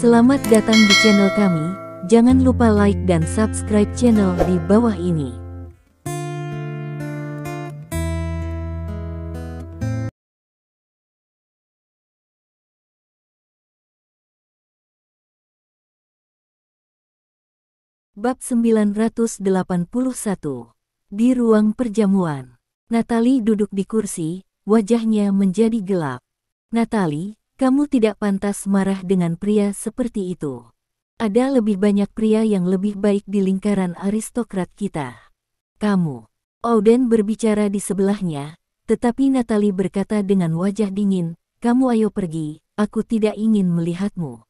Selamat datang di channel kami, jangan lupa like dan subscribe channel di bawah ini. Bab 981. Di ruang perjamuan. Natalie duduk di kursi, wajahnya menjadi gelap. Natalie, kamu tidak pantas marah dengan pria seperti itu. Ada lebih banyak pria yang lebih baik di lingkaran aristokrat kita. Kamu. Auden berbicara di sebelahnya, tetapi Natalie berkata dengan wajah dingin, kamu ayo pergi, aku tidak ingin melihatmu.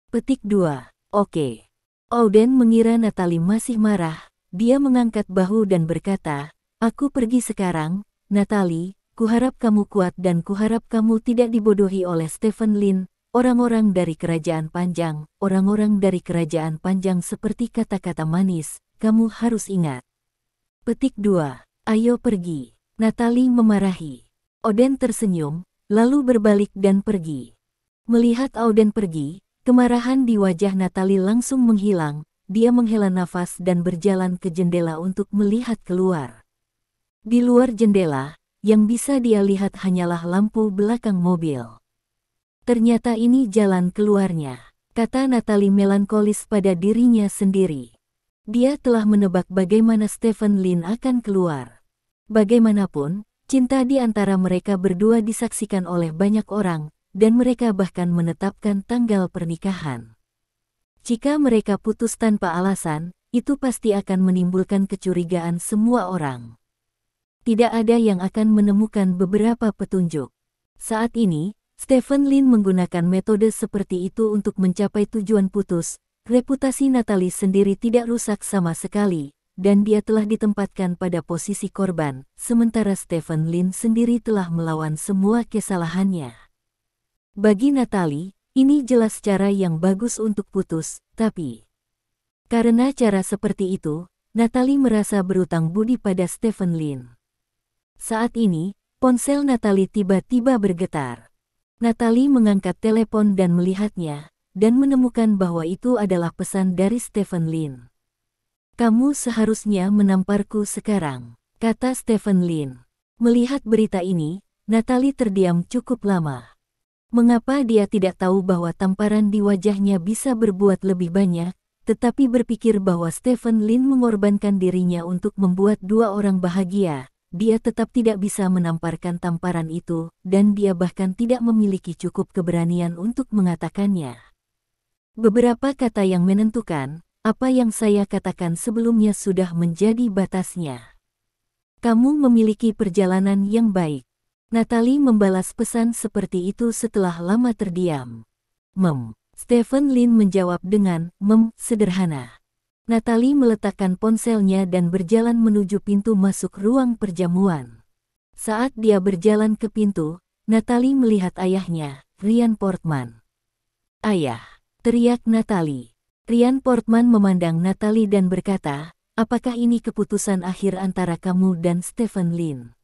Petik 2. Oke. Auden mengira Natalie masih marah, dia mengangkat bahu dan berkata, aku pergi sekarang, Natalie, kuharap kamu kuat dan kuharap kamu tidak dibodohi oleh Stephen Lin, orang-orang dari kerajaan panjang, orang-orang dari kerajaan panjang seperti kata-kata manis, kamu harus ingat. Petik 2. Ayo pergi. Natalie memarahi. Auden tersenyum, lalu berbalik dan pergi. Melihat Auden pergi, kemarahan di wajah Natalie langsung menghilang, dia menghela nafas dan berjalan ke jendela untuk melihat keluar. Di luar jendela, yang bisa dia lihat hanyalah lampu belakang mobil. Ternyata ini jalan keluarnya, kata Natalie melankolis pada dirinya sendiri. Dia telah menebak bagaimana Stephen Lin akan keluar. Bagaimanapun, cinta di antara mereka berdua disaksikan oleh banyak orang, dan mereka bahkan menetapkan tanggal pernikahan. Jika mereka putus tanpa alasan, itu pasti akan menimbulkan kecurigaan semua orang. Tidak ada yang akan menemukan beberapa petunjuk. Saat ini, Stephen Lin menggunakan metode seperti itu untuk mencapai tujuan putus. Reputasi Natalie sendiri tidak rusak sama sekali, dan dia telah ditempatkan pada posisi korban, sementara Stephen Lin sendiri telah melawan semua kesalahannya. Bagi Natalie, ini jelas cara yang bagus untuk putus, tapi karena cara seperti itu, Natalie merasa berutang budi pada Stephen Lin. Saat ini, ponsel Natalie tiba-tiba bergetar. Natalie mengangkat telepon dan melihatnya, dan menemukan bahwa itu adalah pesan dari Stephen Lin. Kamu seharusnya menamparku sekarang, kata Stephen Lin. Melihat berita ini, Natalie terdiam cukup lama. Mengapa dia tidak tahu bahwa tamparan di wajahnya bisa berbuat lebih banyak, tetapi berpikir bahwa Stephen Lin mengorbankan dirinya untuk membuat dua orang bahagia, dia tetap tidak bisa menamparkan tamparan itu, dan dia bahkan tidak memiliki cukup keberanian untuk mengatakannya. Beberapa kata yang menentukan, apa yang saya katakan sebelumnya sudah menjadi batasnya. Kamu memiliki perjalanan yang baik. Natalie membalas pesan seperti itu setelah lama terdiam. Stephen Lin menjawab dengan sederhana. Natalie meletakkan ponselnya dan berjalan menuju pintu masuk ruang perjamuan. Saat dia berjalan ke pintu, Natalie melihat ayahnya, Ryan Portman. Ayah, teriak Natalie. Ryan Portman memandang Natalie dan berkata, apakah ini keputusan akhir antara kamu dan Stephen Lin?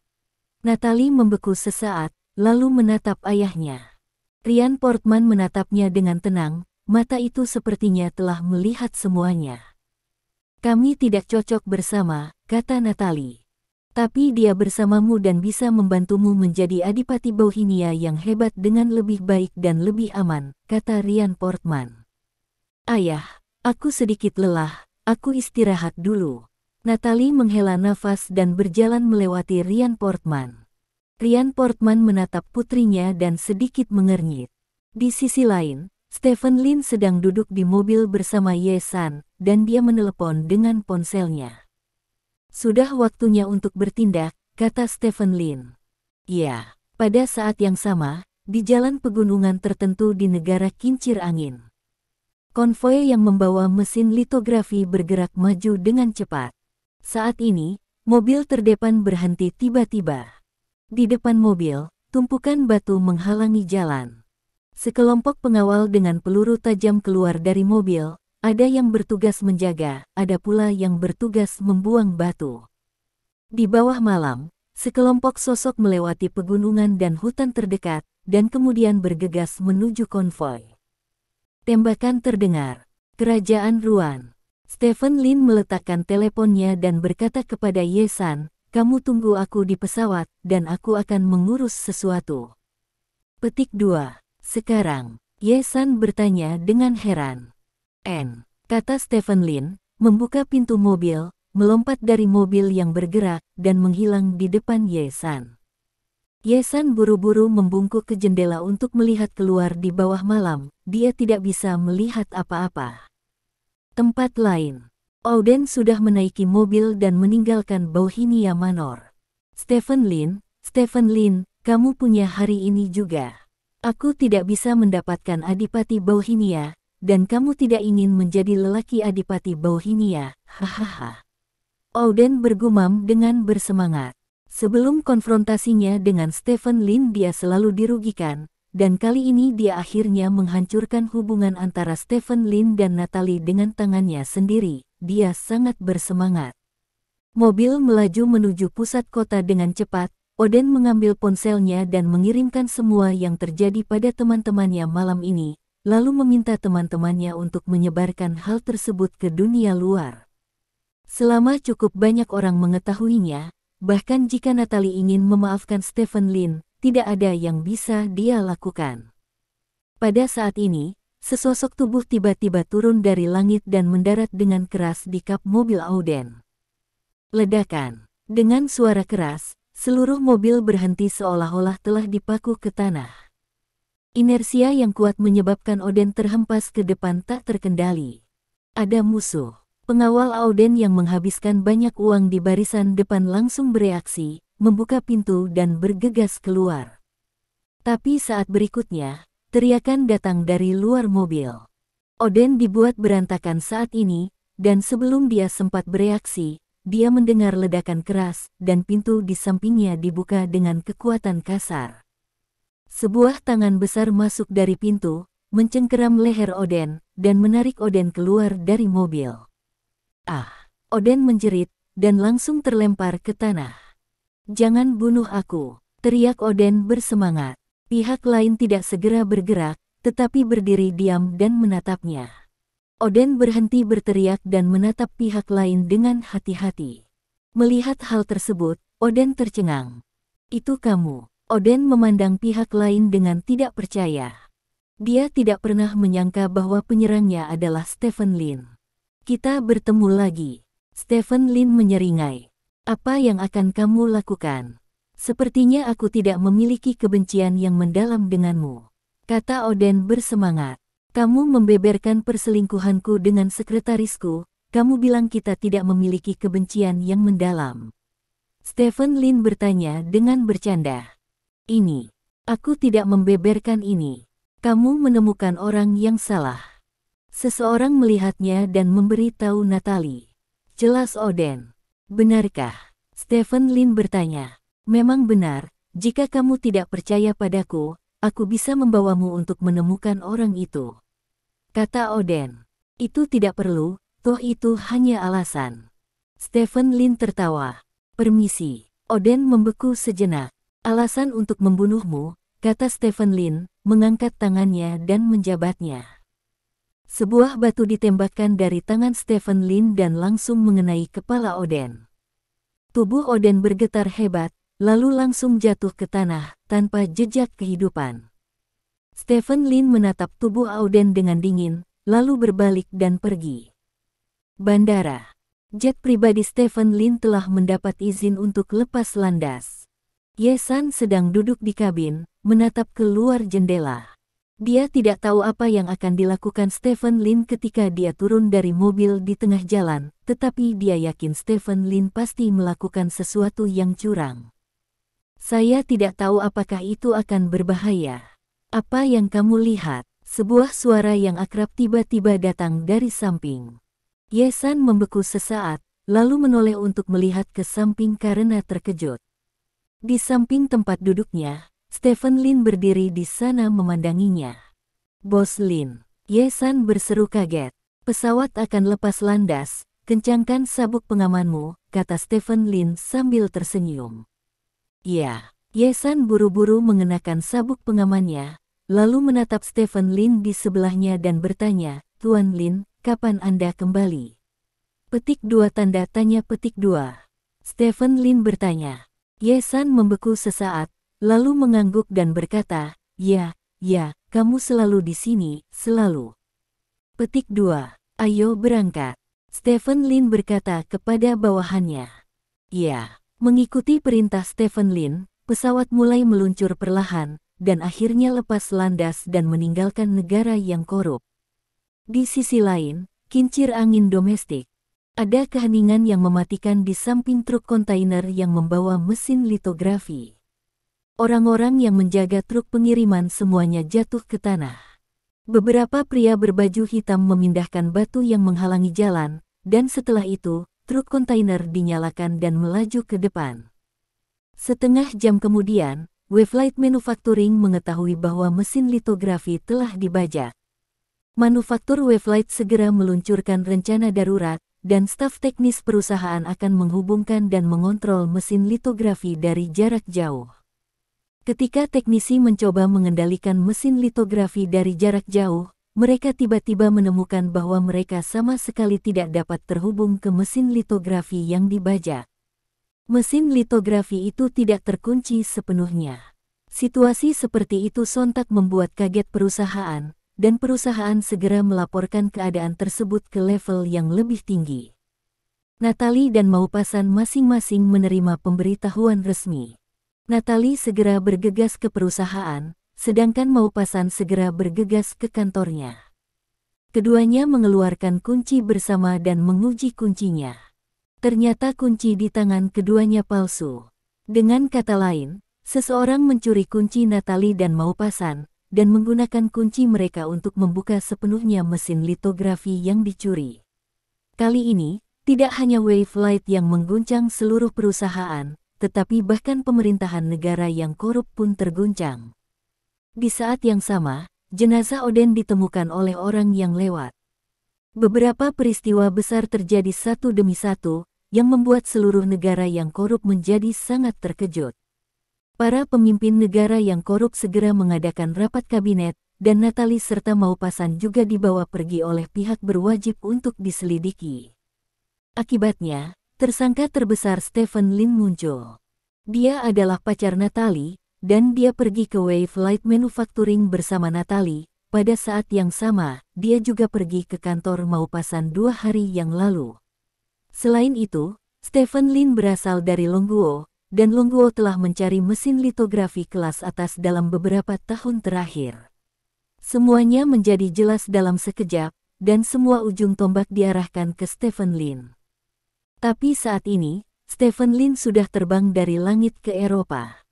Natalie membeku sesaat, lalu menatap ayahnya. Ryan Portman menatapnya dengan tenang, mata itu sepertinya telah melihat semuanya. Kami tidak cocok bersama, kata Natalie. Tapi dia bersamamu dan bisa membantumu menjadi adipati Bohemia yang hebat dengan lebih baik dan lebih aman, kata Ryan Portman. Ayah, aku sedikit lelah, aku istirahat dulu. Natalie menghela nafas dan berjalan melewati Ryan Portman. Ryan Portman menatap putrinya dan sedikit mengernyit. Di sisi lain, Stephen Lin sedang duduk di mobil bersama Ye San, dan dia menelepon dengan ponselnya. Sudah waktunya untuk bertindak, kata Stephen Lin. Ya, pada saat yang sama, di jalan pegunungan tertentu di negara kincir angin. Konvoi yang membawa mesin litografi bergerak maju dengan cepat. Saat ini, mobil terdepan berhenti tiba-tiba. Di depan mobil, tumpukan batu menghalangi jalan. Sekelompok pengawal dengan peluru tajam keluar dari mobil, ada yang bertugas menjaga, ada pula yang bertugas membuang batu. Di bawah malam, sekelompok sosok melewati pegunungan dan hutan terdekat, dan kemudian bergegas menuju konvoi. Tembakan terdengar. Kerajaan Ruan. Stephen Lin meletakkan teleponnya dan berkata kepada Ye San, "Kamu tunggu aku di pesawat, dan aku akan mengurus sesuatu." Petik 2. Sekarang, Ye San bertanya dengan heran. Kata Stephen Lin, membuka pintu mobil, melompat dari mobil yang bergerak, dan menghilang di depan Ye San. Ye San buru-buru membungkuk ke jendela untuk melihat keluar di bawah malam, dia tidak bisa melihat apa-apa. Tempat lain. Auden sudah menaiki mobil dan meninggalkan Bohemia Manor. Stephen Lin, kamu punya hari ini juga. Aku tidak bisa mendapatkan Adipati Bohemia, dan kamu tidak ingin menjadi lelaki Adipati Bohemia, hahaha. Auden bergumam dengan bersemangat. Sebelum konfrontasinya dengan Stephen Lin dia selalu dirugikan, dan kali ini dia akhirnya menghancurkan hubungan antara Stephen Lin dan Natalie dengan tangannya sendiri. Dia sangat bersemangat. Mobil melaju menuju pusat kota dengan cepat. Auden mengambil ponselnya dan mengirimkan semua yang terjadi pada teman-temannya malam ini, lalu meminta teman-temannya untuk menyebarkan hal tersebut ke dunia luar. Selama cukup banyak orang mengetahuinya, bahkan jika Natalie ingin memaafkan Stephen Lin, tidak ada yang bisa dia lakukan. Pada saat ini, sesosok tubuh tiba-tiba turun dari langit dan mendarat dengan keras di kap mobil Auden. Ledakan. Dengan suara keras, seluruh mobil berhenti seolah-olah telah dipaku ke tanah. Inersia yang kuat menyebabkan Auden terhempas ke depan tak terkendali. Ada musuh. Pengawal Auden yang menghabiskan banyak uang di barisan depan langsung bereaksi, membuka pintu dan bergegas keluar. Tapi saat berikutnya, teriakan datang dari luar mobil. Auden dibuat berantakan saat ini, dan sebelum dia sempat bereaksi, dia mendengar ledakan keras, dan pintu di sampingnya dibuka dengan kekuatan kasar. Sebuah tangan besar masuk dari pintu, mencengkeram leher Auden, dan menarik Auden keluar dari mobil. Auden menjerit, dan langsung terlempar ke tanah. "Jangan bunuh aku," teriak Auden bersemangat. Pihak lain tidak segera bergerak, tetapi berdiri diam dan menatapnya. Auden berhenti berteriak dan menatap pihak lain dengan hati-hati. Melihat hal tersebut, Auden tercengang. "Itu kamu." Auden memandang pihak lain dengan tidak percaya. Dia tidak pernah menyangka bahwa penyerangnya adalah Stephen Lin. "Kita bertemu lagi." Stephen Lin menyeringai. "Apa yang akan kamu lakukan?" "Sepertinya aku tidak memiliki kebencian yang mendalam denganmu," kata Auden bersemangat. "Kamu membeberkan perselingkuhanku dengan sekretarisku, kamu bilang kita tidak memiliki kebencian yang mendalam." Stephen Lin bertanya dengan bercanda. Aku tidak membeberkan ini. Kamu menemukan orang yang salah." Seseorang melihatnya dan memberi tahu Natalie. "Jelas Auden." "Benarkah?" Stephen Lin bertanya. "Memang benar, jika kamu tidak percaya padaku, aku bisa membawamu untuk menemukan orang itu," kata Auden. "Itu tidak perlu, toh itu hanya alasan." Stephen Lin tertawa. "Permisi." Auden membeku sejenak. "Alasan untuk membunuhmu," kata Stephen Lin, mengangkat tangannya dan menjabatnya. Sebuah batu ditembakkan dari tangan Stephen Lin dan langsung mengenai kepala Auden. Tubuh Auden bergetar hebat, lalu langsung jatuh ke tanah, tanpa jejak kehidupan. Stephen Lin menatap tubuh Auden dengan dingin, lalu berbalik dan pergi. Bandara. Jet pribadi Stephen Lin telah mendapat izin untuk lepas landas. Ye San sedang duduk di kabin, menatap keluar jendela. Dia tidak tahu apa yang akan dilakukan Stephen Lin ketika dia turun dari mobil di tengah jalan, tetapi dia yakin Stephen Lin pasti melakukan sesuatu yang curang. "Saya tidak tahu apakah itu akan berbahaya." "Apa yang kamu lihat?" Sebuah suara yang akrab tiba-tiba datang dari samping. Ye San membeku sesaat, lalu menoleh untuk melihat ke samping karena terkejut. Di samping tempat duduknya, Stephen Lin berdiri di sana memandanginya. "Bos Lin," Ye San berseru kaget. "Pesawat akan lepas landas, kencangkan sabuk pengamanmu," kata Stephen Lin sambil tersenyum. "Ya." Ye San buru-buru mengenakan sabuk pengamannya, lalu menatap Stephen Lin di sebelahnya dan bertanya, Tuan Lin, kapan Anda kembali? Petik 2 tanda tanya petik 2. Stephen Lin bertanya. Ye San membeku sesaat, lalu mengangguk dan berkata, ya, kamu selalu di sini, selalu. Petik 2. Ayo berangkat. Stephen Lin berkata kepada bawahannya. Ya. Mengikuti perintah Stephen Lin, pesawat mulai meluncur perlahan, dan akhirnya lepas landas dan meninggalkan negara yang korup. Di sisi lain, kincir angin domestik. Ada keheningan yang mematikan di samping truk kontainer yang membawa mesin litografi. Orang-orang yang menjaga truk pengiriman semuanya jatuh ke tanah. Beberapa pria berbaju hitam memindahkan batu yang menghalangi jalan, dan setelah itu, truk kontainer dinyalakan dan melaju ke depan. Setengah jam kemudian, Wavelight Manufacturing mengetahui bahwa mesin litografi telah dibajak. Manufaktur Wavelight segera meluncurkan rencana darurat, dan staf teknis perusahaan akan menghubungkan dan mengontrol mesin litografi dari jarak jauh. Ketika teknisi mencoba mengendalikan mesin litografi dari jarak jauh, mereka tiba-tiba menemukan bahwa mereka sama sekali tidak dapat terhubung ke mesin litografi yang dibajak. Mesin litografi itu tidak terkunci sepenuhnya. Situasi seperti itu sontak membuat kaget perusahaan, dan perusahaan segera melaporkan keadaan tersebut ke level yang lebih tinggi. Natalie dan Maupassant masing-masing menerima pemberitahuan resmi. Natalie segera bergegas ke perusahaan, sedangkan Maupassant segera bergegas ke kantornya. Keduanya mengeluarkan kunci bersama dan menguji kuncinya. Ternyata kunci di tangan keduanya palsu. Dengan kata lain, seseorang mencuri kunci Natalie dan Maupassant, dan menggunakan kunci mereka untuk membuka sepenuhnya mesin litografi yang dicuri. Kali ini, tidak hanya Wavelight yang mengguncang seluruh perusahaan, tetapi bahkan pemerintahan negara yang korup pun terguncang. Di saat yang sama, jenazah Oden ditemukan oleh orang yang lewat. Beberapa peristiwa besar terjadi satu demi satu, yang membuat seluruh negara yang korup menjadi sangat terkejut. Para pemimpin negara yang korup segera mengadakan rapat kabinet, dan Natalie serta Maupassant juga dibawa pergi oleh pihak berwajib untuk diselidiki. Akibatnya, tersangka terbesar Stephen Lin muncul. Dia adalah pacar Natalie, dan dia pergi ke Wavelight Manufacturing bersama Natalie. Pada saat yang sama, dia juga pergi ke kantor Maupassant 2 hari yang lalu. Selain itu, Stephen Lin berasal dari Longguo, dan Longguo telah mencari mesin litografi kelas atas dalam beberapa tahun terakhir. Semuanya menjadi jelas dalam sekejap, dan semua ujung tombak diarahkan ke Stephen Lin. Tapi saat ini, Stephen Lin sudah terbang dari langit ke Eropa.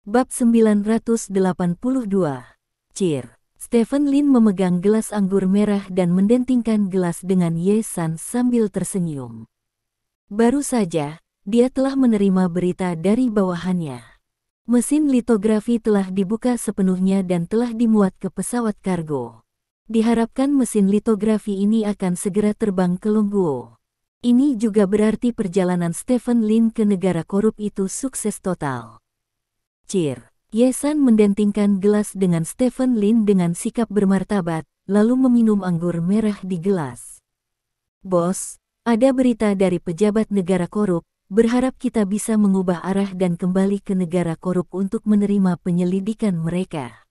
Bab 982. Cheer. Stephen Lin memegang gelas anggur merah dan mendentingkan gelas dengan Ye San sambil tersenyum. Baru saja, dia telah menerima berita dari bawahannya. Mesin litografi telah dibuka sepenuhnya dan telah dimuat ke pesawat kargo. Diharapkan mesin litografi ini akan segera terbang ke Longguo. Ini juga berarti perjalanan Stephen Lin ke negara korup itu sukses total. Cheer. Ye San mendentingkan gelas dengan Stephen Lin dengan sikap bermartabat, lalu meminum anggur merah di gelas. Bos, ada berita dari pejabat negara korup, berharap kita bisa mengubah arah dan kembali ke negara korup untuk menerima penyelidikan mereka.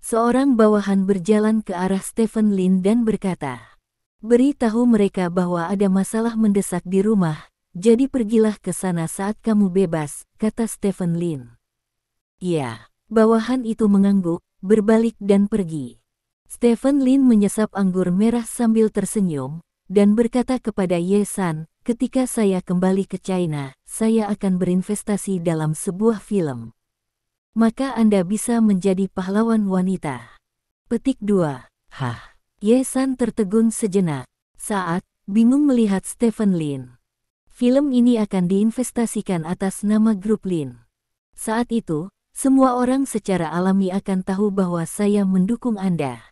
Seorang bawahan berjalan ke arah Stephen Lin dan berkata, beritahu mereka bahwa ada masalah mendesak di rumah, jadi pergilah ke sana saat kamu bebas, kata Stephen Lin. Ya, bawahan itu mengangguk, berbalik dan pergi. Stephen Lin menyesap anggur merah sambil tersenyum, dan berkata kepada Ye San, ketika saya kembali ke China, saya akan berinvestasi dalam sebuah film. Maka Anda bisa menjadi pahlawan wanita. Petik 2. Hah. Ye San tertegun sejenak, saat bingung melihat Stephen Lin. Film ini akan diinvestasikan atas nama grup Lin. Saat itu, semua orang secara alami akan tahu bahwa saya mendukung Anda.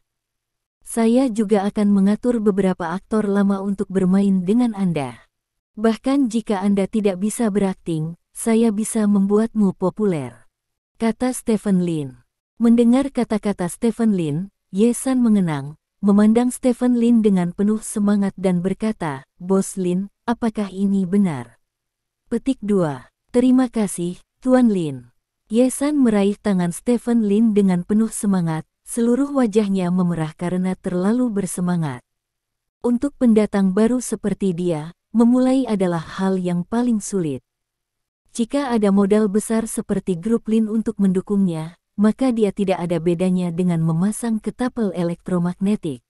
Saya juga akan mengatur beberapa aktor lama untuk bermain dengan Anda. Bahkan jika Anda tidak bisa berakting, saya bisa membuatmu populer, kata Stephen Lin. Mendengar kata-kata Stephen Lin, Ye San mengenang, memandang Stephen Lin dengan penuh semangat dan berkata, "Bos Lin, apakah ini benar?" Petik 2. Terima kasih, Tuan Lin. Ye San meraih tangan Stephen Lin dengan penuh semangat, seluruh wajahnya memerah karena terlalu bersemangat. Untuk pendatang baru seperti dia, memulai adalah hal yang paling sulit. Jika ada modal besar seperti grup Lin untuk mendukungnya, maka dia tidak ada bedanya dengan memasang ketapel elektromagnetik.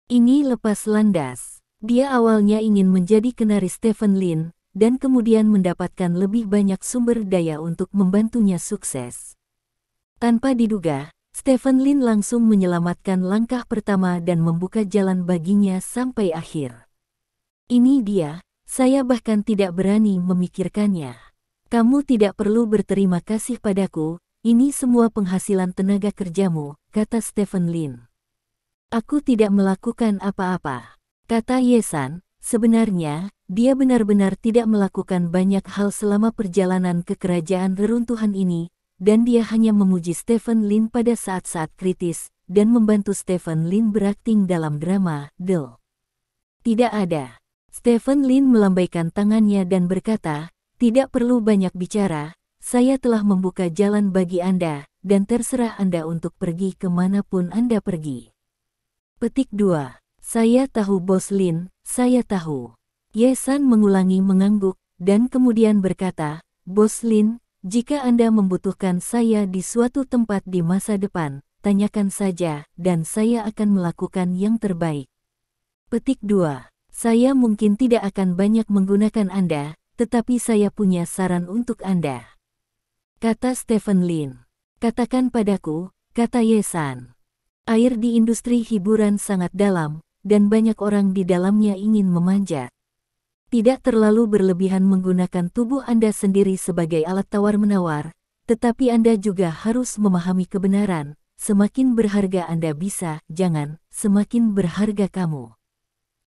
Ini lepas landas. Dia awalnya ingin menjadi kenari Stephen Lin, dan kemudian mendapatkan lebih banyak sumber daya untuk membantunya sukses. Tanpa diduga, Stephen Lin langsung menyelamatkan langkah pertama dan membuka jalan baginya sampai akhir. Ini dia, saya bahkan tidak berani memikirkannya. Kamu tidak perlu berterima kasih padaku, ini semua penghasilan tenaga kerjamu, kata Stephen Lin. Aku tidak melakukan apa-apa, kata Ye San. Sebenarnya, dia benar-benar tidak melakukan banyak hal selama perjalanan ke kerajaan reruntuhan ini, dan dia hanya memuji Stephen Lin pada saat-saat kritis, dan membantu Stephen Lin berakting dalam drama, The. Tidak ada. Stephen Lin melambaikan tangannya dan berkata, tidak perlu banyak bicara, saya telah membuka jalan bagi Anda, dan terserah Anda untuk pergi kemanapun Anda pergi. Petik 2. Saya tahu Bos Lin, saya tahu. Ye San mengulangi mengangguk, dan kemudian berkata, Bos Lin, jika Anda membutuhkan saya di suatu tempat di masa depan, tanyakan saja, dan saya akan melakukan yang terbaik. Petik 2. Saya mungkin tidak akan banyak menggunakan Anda, tetapi saya punya saran untuk Anda. Kata Stephen Lin. Katakan padaku, kata Ye San. Air di industri hiburan sangat dalam, dan banyak orang di dalamnya ingin memanjat. Tidak terlalu berlebihan menggunakan tubuh Anda sendiri sebagai alat tawar-menawar, tetapi Anda juga harus memahami kebenaran, semakin berharga Anda bisa, jangan, semakin berharga kamu.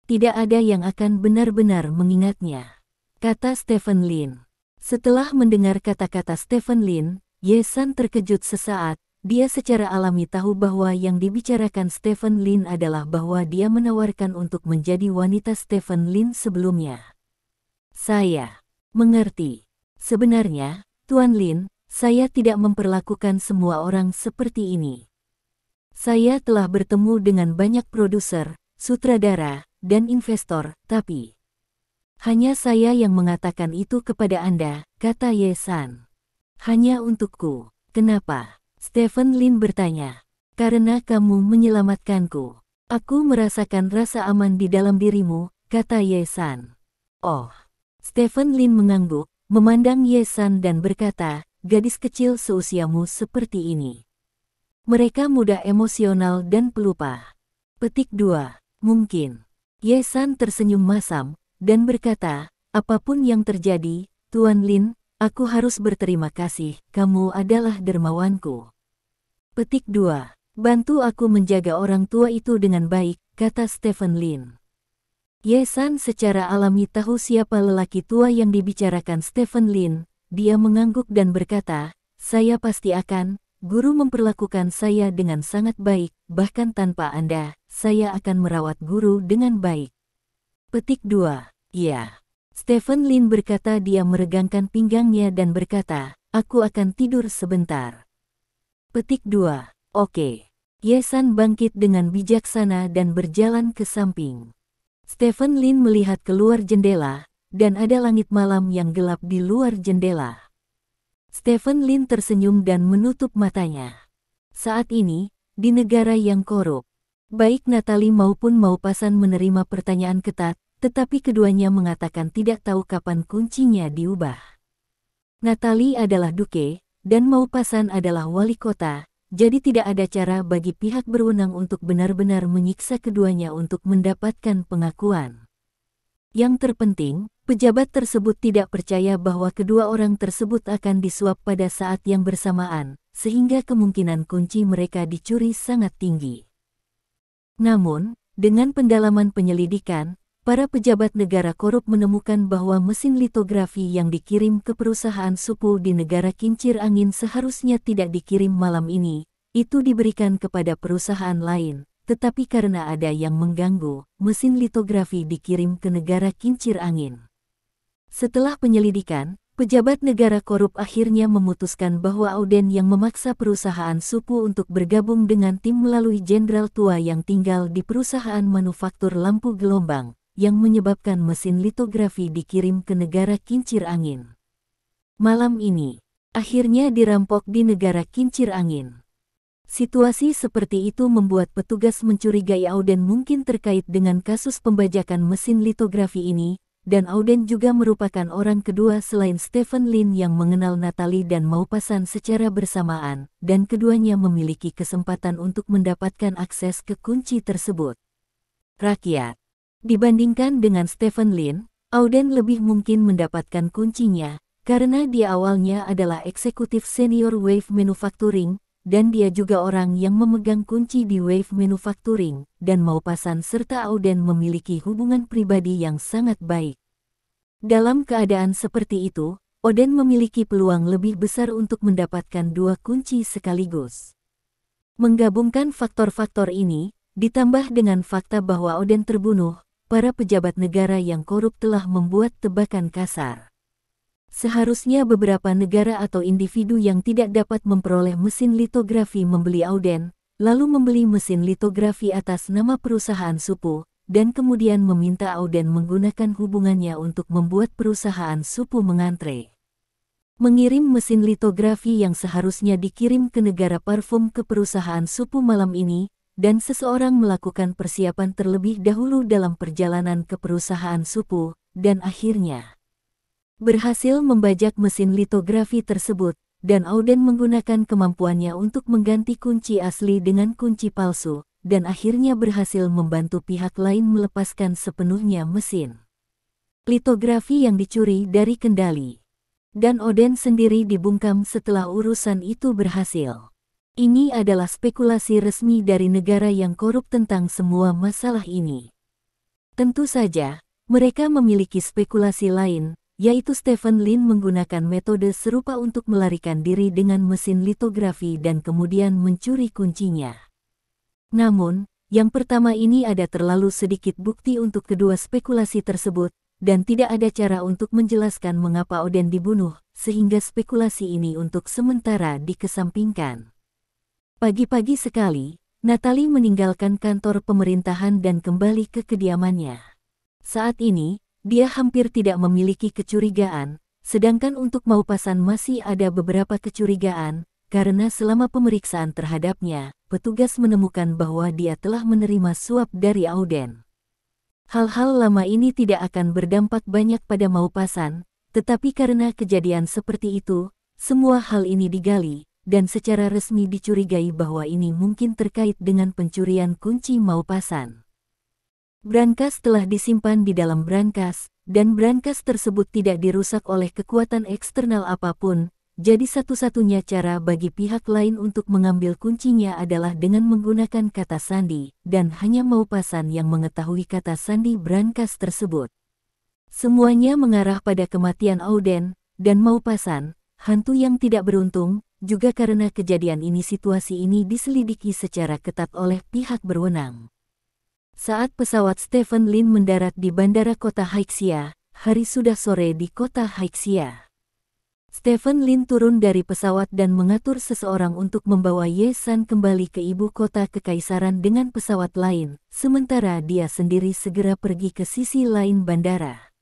Tidak ada yang akan benar-benar mengingatnya, kata Stephen Lin. Setelah mendengar kata-kata Stephen Lin, Ye San terkejut sesaat. Dia secara alami tahu bahwa yang dibicarakan Stephen Lin adalah bahwa dia menawarkan untuk menjadi wanita Stephen Lin sebelumnya. Saya mengerti. Sebenarnya, Tuan Lin, saya tidak memperlakukan semua orang seperti ini. Saya telah bertemu dengan banyak produser, sutradara, dan investor, tapi hanya saya yang mengatakan itu kepada Anda, kata Ye San. Hanya untukku. Kenapa? Stephen Lin bertanya. Karena kamu menyelamatkanku. Aku merasakan rasa aman di dalam dirimu, kata Ye San. Oh. Stephen Lin mengangguk, memandang Ye San dan berkata, gadis kecil seusiamu seperti ini. Mereka mudah emosional dan pelupa. Petik 2. Mungkin. Ye San tersenyum masam, dan berkata, apapun yang terjadi, Tuan Lin, aku harus berterima kasih, kamu adalah dermawanku. Petik 2. Bantu aku menjaga orang tua itu dengan baik, kata Stephen Lin. Ye San secara alami tahu siapa lelaki tua yang dibicarakan Stephen Lin. Dia mengangguk dan berkata, saya pasti akan, guru memperlakukan saya dengan sangat baik, bahkan tanpa Anda, saya akan merawat guru dengan baik. Petik 2. Ya. Stephen Lin berkata dia meregangkan pinggangnya dan berkata, aku akan tidur sebentar. Petik 2. Oke. Ye San bangkit dengan bijaksana dan berjalan ke samping. Stephen Lin melihat keluar jendela, dan ada langit malam yang gelap di luar jendela. Stephen Lin tersenyum dan menutup matanya. Saat ini, di negara yang korup, baik Natalie maupun Maupassant menerima pertanyaan ketat, tetapi keduanya mengatakan tidak tahu kapan kuncinya diubah. Natalie adalah duke, dan Maupassant adalah wali kota, jadi tidak ada cara bagi pihak berwenang untuk benar-benar menyiksa keduanya untuk mendapatkan pengakuan. Yang terpenting, pejabat tersebut tidak percaya bahwa kedua orang tersebut akan disuap pada saat yang bersamaan, sehingga kemungkinan kunci mereka dicuri sangat tinggi. Namun, dengan pendalaman penyelidikan, para pejabat negara korup menemukan bahwa mesin litografi yang dikirim ke perusahaan supu di negara kincir angin seharusnya tidak dikirim malam ini, itu diberikan kepada perusahaan lain, tetapi karena ada yang mengganggu, mesin litografi dikirim ke negara kincir angin. Setelah penyelidikan, pejabat negara korup akhirnya memutuskan bahwa Auden yang memaksa perusahaan supu untuk bergabung dengan tim melalui jenderal tua yang tinggal di perusahaan manufaktur lampu gelombang, yang menyebabkan mesin litografi dikirim ke negara kincir angin. Malam ini, akhirnya dirampok di negara kincir angin. Situasi seperti itu membuat petugas mencurigai Auden mungkin terkait dengan kasus pembajakan mesin litografi ini, dan Auden juga merupakan orang kedua selain Stephen Lin yang mengenal Natalie dan Maupassant secara bersamaan, dan keduanya memiliki kesempatan untuk mendapatkan akses ke kunci tersebut. Rakyat. Dibandingkan dengan Stephen Lin, Auden lebih mungkin mendapatkan kuncinya, karena dia awalnya adalah eksekutif senior Wave Manufacturing, dan dia juga orang yang memegang kunci di Wave Manufacturing, dan Maupassant serta Auden memiliki hubungan pribadi yang sangat baik. Dalam keadaan seperti itu, Auden memiliki peluang lebih besar untuk mendapatkan dua kunci sekaligus. Menggabungkan faktor-faktor ini, ditambah dengan fakta bahwa Auden terbunuh, para pejabat negara yang korup telah membuat tebakan kasar. Seharusnya beberapa negara atau individu yang tidak dapat memperoleh mesin litografi membeli Auden, lalu membeli mesin litografi atas nama perusahaan supu, dan kemudian meminta Auden menggunakan hubungannya untuk membuat perusahaan supu mengantre. Mengirim mesin litografi yang seharusnya dikirim ke negara parfum ke perusahaan supu malam ini, dan seseorang melakukan persiapan terlebih dahulu dalam perjalanan ke perusahaan supu, dan akhirnya berhasil membajak mesin litografi tersebut, dan Auden menggunakan kemampuannya untuk mengganti kunci asli dengan kunci palsu, dan akhirnya berhasil membantu pihak lain melepaskan sepenuhnya mesin litografi yang dicuri dari kendali. Dan Auden sendiri dibungkam setelah urusan itu berhasil. Ini adalah spekulasi resmi dari negara yang korup tentang semua masalah ini. Tentu saja, mereka memiliki spekulasi lain, yaitu Stephen Lin menggunakan metode serupa untuk melarikan diri dengan mesin litografi dan kemudian mencuri kuncinya. Namun, yang pertama ini ada terlalu sedikit bukti untuk kedua spekulasi tersebut, dan tidak ada cara untuk menjelaskan mengapa Auden dibunuh, sehingga spekulasi ini untuk sementara dikesampingkan. Pagi-pagi sekali, Natalie meninggalkan kantor pemerintahan dan kembali ke kediamannya. Saat ini, dia hampir tidak memiliki kecurigaan, sedangkan untuk Maupassant masih ada beberapa kecurigaan, karena selama pemeriksaan terhadapnya, petugas menemukan bahwa dia telah menerima suap dari Auden. Hal-hal lama ini tidak akan berdampak banyak pada Maupassant, tetapi karena kejadian seperti itu, semua hal ini digali, dan secara resmi dicurigai bahwa ini mungkin terkait dengan pencurian kunci Maupassant. Brankas telah disimpan di dalam brankas, dan brankas tersebut tidak dirusak oleh kekuatan eksternal apapun, jadi satu-satunya cara bagi pihak lain untuk mengambil kuncinya adalah dengan menggunakan kata sandi, dan hanya Maupassant yang mengetahui kata sandi brankas tersebut. Semuanya mengarah pada kematian Auden, dan Maupassant, hantu yang tidak beruntung, juga karena kejadian ini situasi ini diselidiki secara ketat oleh pihak berwenang. Saat pesawat Stephen Lin mendarat di bandara kota Haixia, hari sudah sore di kota Haixia. Stephen Lin turun dari pesawat dan mengatur seseorang untuk membawa Ye San kembali ke ibu kota kekaisaran dengan pesawat lain, sementara dia sendiri segera pergi ke sisi lain bandara.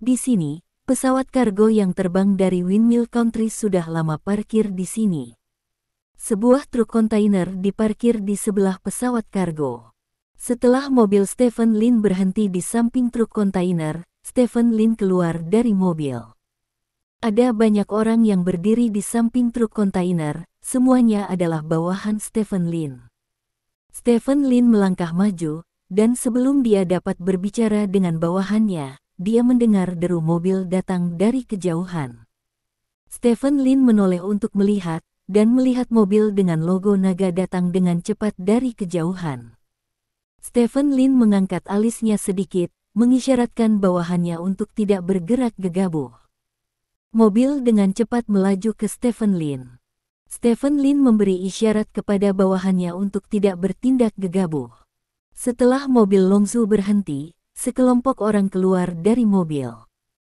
Di sini, pesawat kargo yang terbang dari Windmill Country sudah lama parkir di sini. Sebuah truk kontainer diparkir di sebelah pesawat kargo. Setelah mobil Stephen Lin berhenti di samping truk kontainer, Stephen Lin keluar dari mobil. Ada banyak orang yang berdiri di samping truk kontainer, semuanya adalah bawahan Stephen Lin. Stephen Lin melangkah maju, dan sebelum dia dapat berbicara dengan bawahannya, dia mendengar deru mobil datang dari kejauhan. Stephen Lin menoleh untuk melihat, dan melihat mobil dengan logo naga datang dengan cepat dari kejauhan. Stephen Lin mengangkat alisnya sedikit, mengisyaratkan bawahannya untuk tidak bergerak gegabah. Mobil dengan cepat melaju ke Stephen Lin. Stephen Lin memberi isyarat kepada bawahannya untuk tidak bertindak gegabah. Setelah mobil Longzhu berhenti, sekelompok orang keluar dari mobil.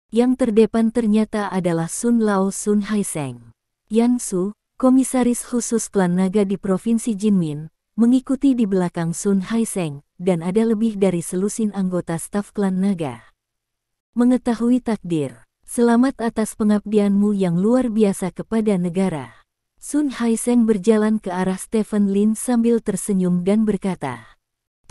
Yang terdepan ternyata adalah Sun Lao Sun Haiseng. Yan Su, komisaris khusus klan naga di Provinsi Jinmin, mengikuti di belakang Sun Haiseng, dan ada lebih dari selusin anggota staf klan naga. Mengetahui takdir, selamat atas pengabdianmu yang luar biasa kepada negara. Sun Haiseng berjalan ke arah Stephen Lin sambil tersenyum dan berkata,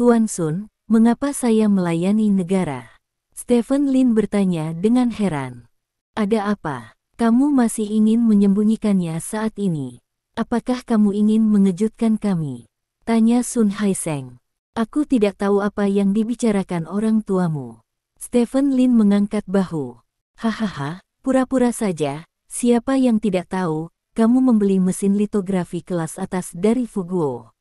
"Tuan Sun, mengapa saya melayani negara?" Stephen Lin bertanya dengan heran. "Ada apa? Kamu masih ingin menyembunyikannya saat ini? Apakah kamu ingin mengejutkan kami?" Tanya Sun Haiseng. "Aku tidak tahu apa yang dibicarakan orang tuamu." Stephen Lin mengangkat bahu. "Hahaha, pura-pura saja, siapa yang tidak tahu? Kamu membeli mesin litografi kelas atas dari Fuguo.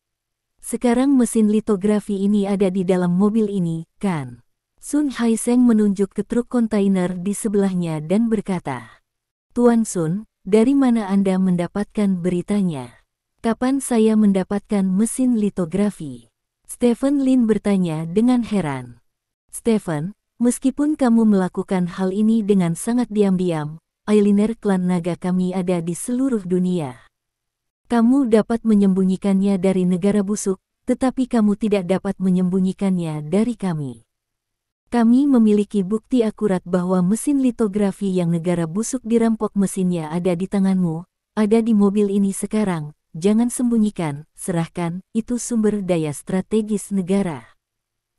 Sekarang mesin litografi ini ada di dalam mobil ini, kan?" Sun Haiseng menunjuk ke truk kontainer di sebelahnya dan berkata, "Tuan Sun, dari mana Anda mendapatkan beritanya? Kapan saya mendapatkan mesin litografi?" Stephen Lin bertanya dengan heran. "Stephen, meskipun kamu melakukan hal ini dengan sangat diam-diam, eyeliner klan naga kami ada di seluruh dunia. Kamu dapat menyembunyikannya dari negara busuk, tetapi kamu tidak dapat menyembunyikannya dari kami. Kami memiliki bukti akurat bahwa mesin litografi yang negara busuk dirampok mesinnya ada di tanganmu, ada di mobil ini sekarang. Jangan sembunyikan, serahkan, itu sumber daya strategis negara."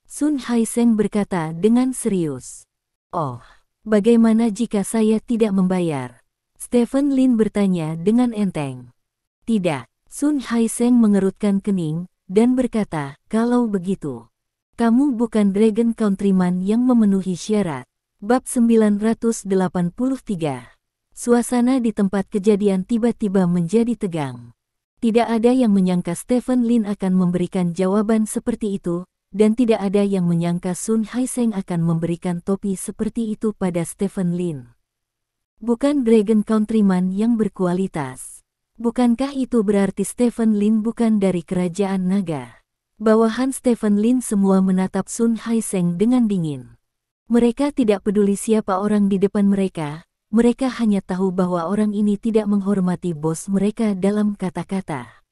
Sun Haiseng berkata dengan serius. "Oh, bagaimana jika saya tidak membayar?" Stephen Lin bertanya dengan enteng. "Tidak." Sun Haiseng mengerutkan kening, dan berkata, "Kalau begitu, kamu bukan Dragon Countryman yang memenuhi syarat." Bab 983. Suasana di tempat kejadian tiba-tiba menjadi tegang. Tidak ada yang menyangka Stephen Lin akan memberikan jawaban seperti itu, dan tidak ada yang menyangka Sun Haiseng akan memberikan topi seperti itu pada Stephen Lin. Bukan Dragon Countryman yang berkualitas. Bukankah itu berarti Stephen Lin bukan dari kerajaan naga? Bawahan Stephen Lin semua menatap Sun Haiseng dengan dingin. Mereka tidak peduli siapa orang di depan mereka, mereka hanya tahu bahwa orang ini tidak menghormati bos mereka dalam kata-kata.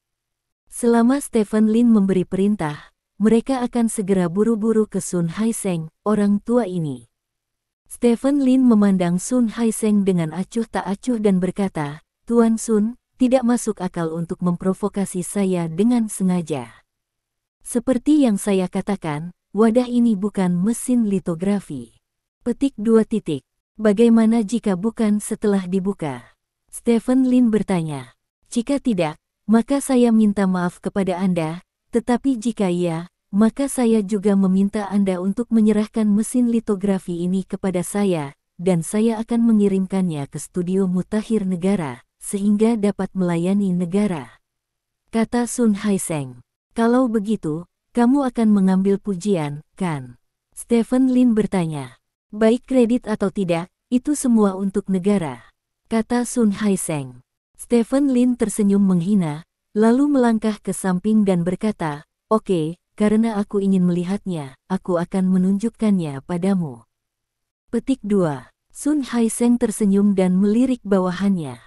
Selama Stephen Lin memberi perintah, mereka akan segera buru-buru ke Sun Haiseng, orang tua ini. Stephen Lin memandang Sun Haiseng dengan acuh tak acuh dan berkata, "Tuan Sun, tidak masuk akal untuk memprovokasi saya dengan sengaja. Seperti yang saya katakan, wadah ini bukan mesin litografi." Petik 2 titik. "Bagaimana jika bukan setelah dibuka?" Stephen Lin bertanya. "Jika tidak, maka saya minta maaf kepada Anda, tetapi jika iya, maka saya juga meminta Anda untuk menyerahkan mesin litografi ini kepada saya, dan saya akan mengirimkannya ke studio mutakhir negara, sehingga dapat melayani negara," kata Sun Haiseng. "Kalau begitu, kamu akan mengambil pujian, kan?" Stephen Lin bertanya. "Baik kredit atau tidak, itu semua untuk negara," kata Sun Haiseng. Stephen Lin tersenyum menghina, lalu melangkah ke samping dan berkata, "Oke, karena aku ingin melihatnya, aku akan menunjukkannya padamu." Petik 2. Sun Haiseng tersenyum dan melirik bawahannya.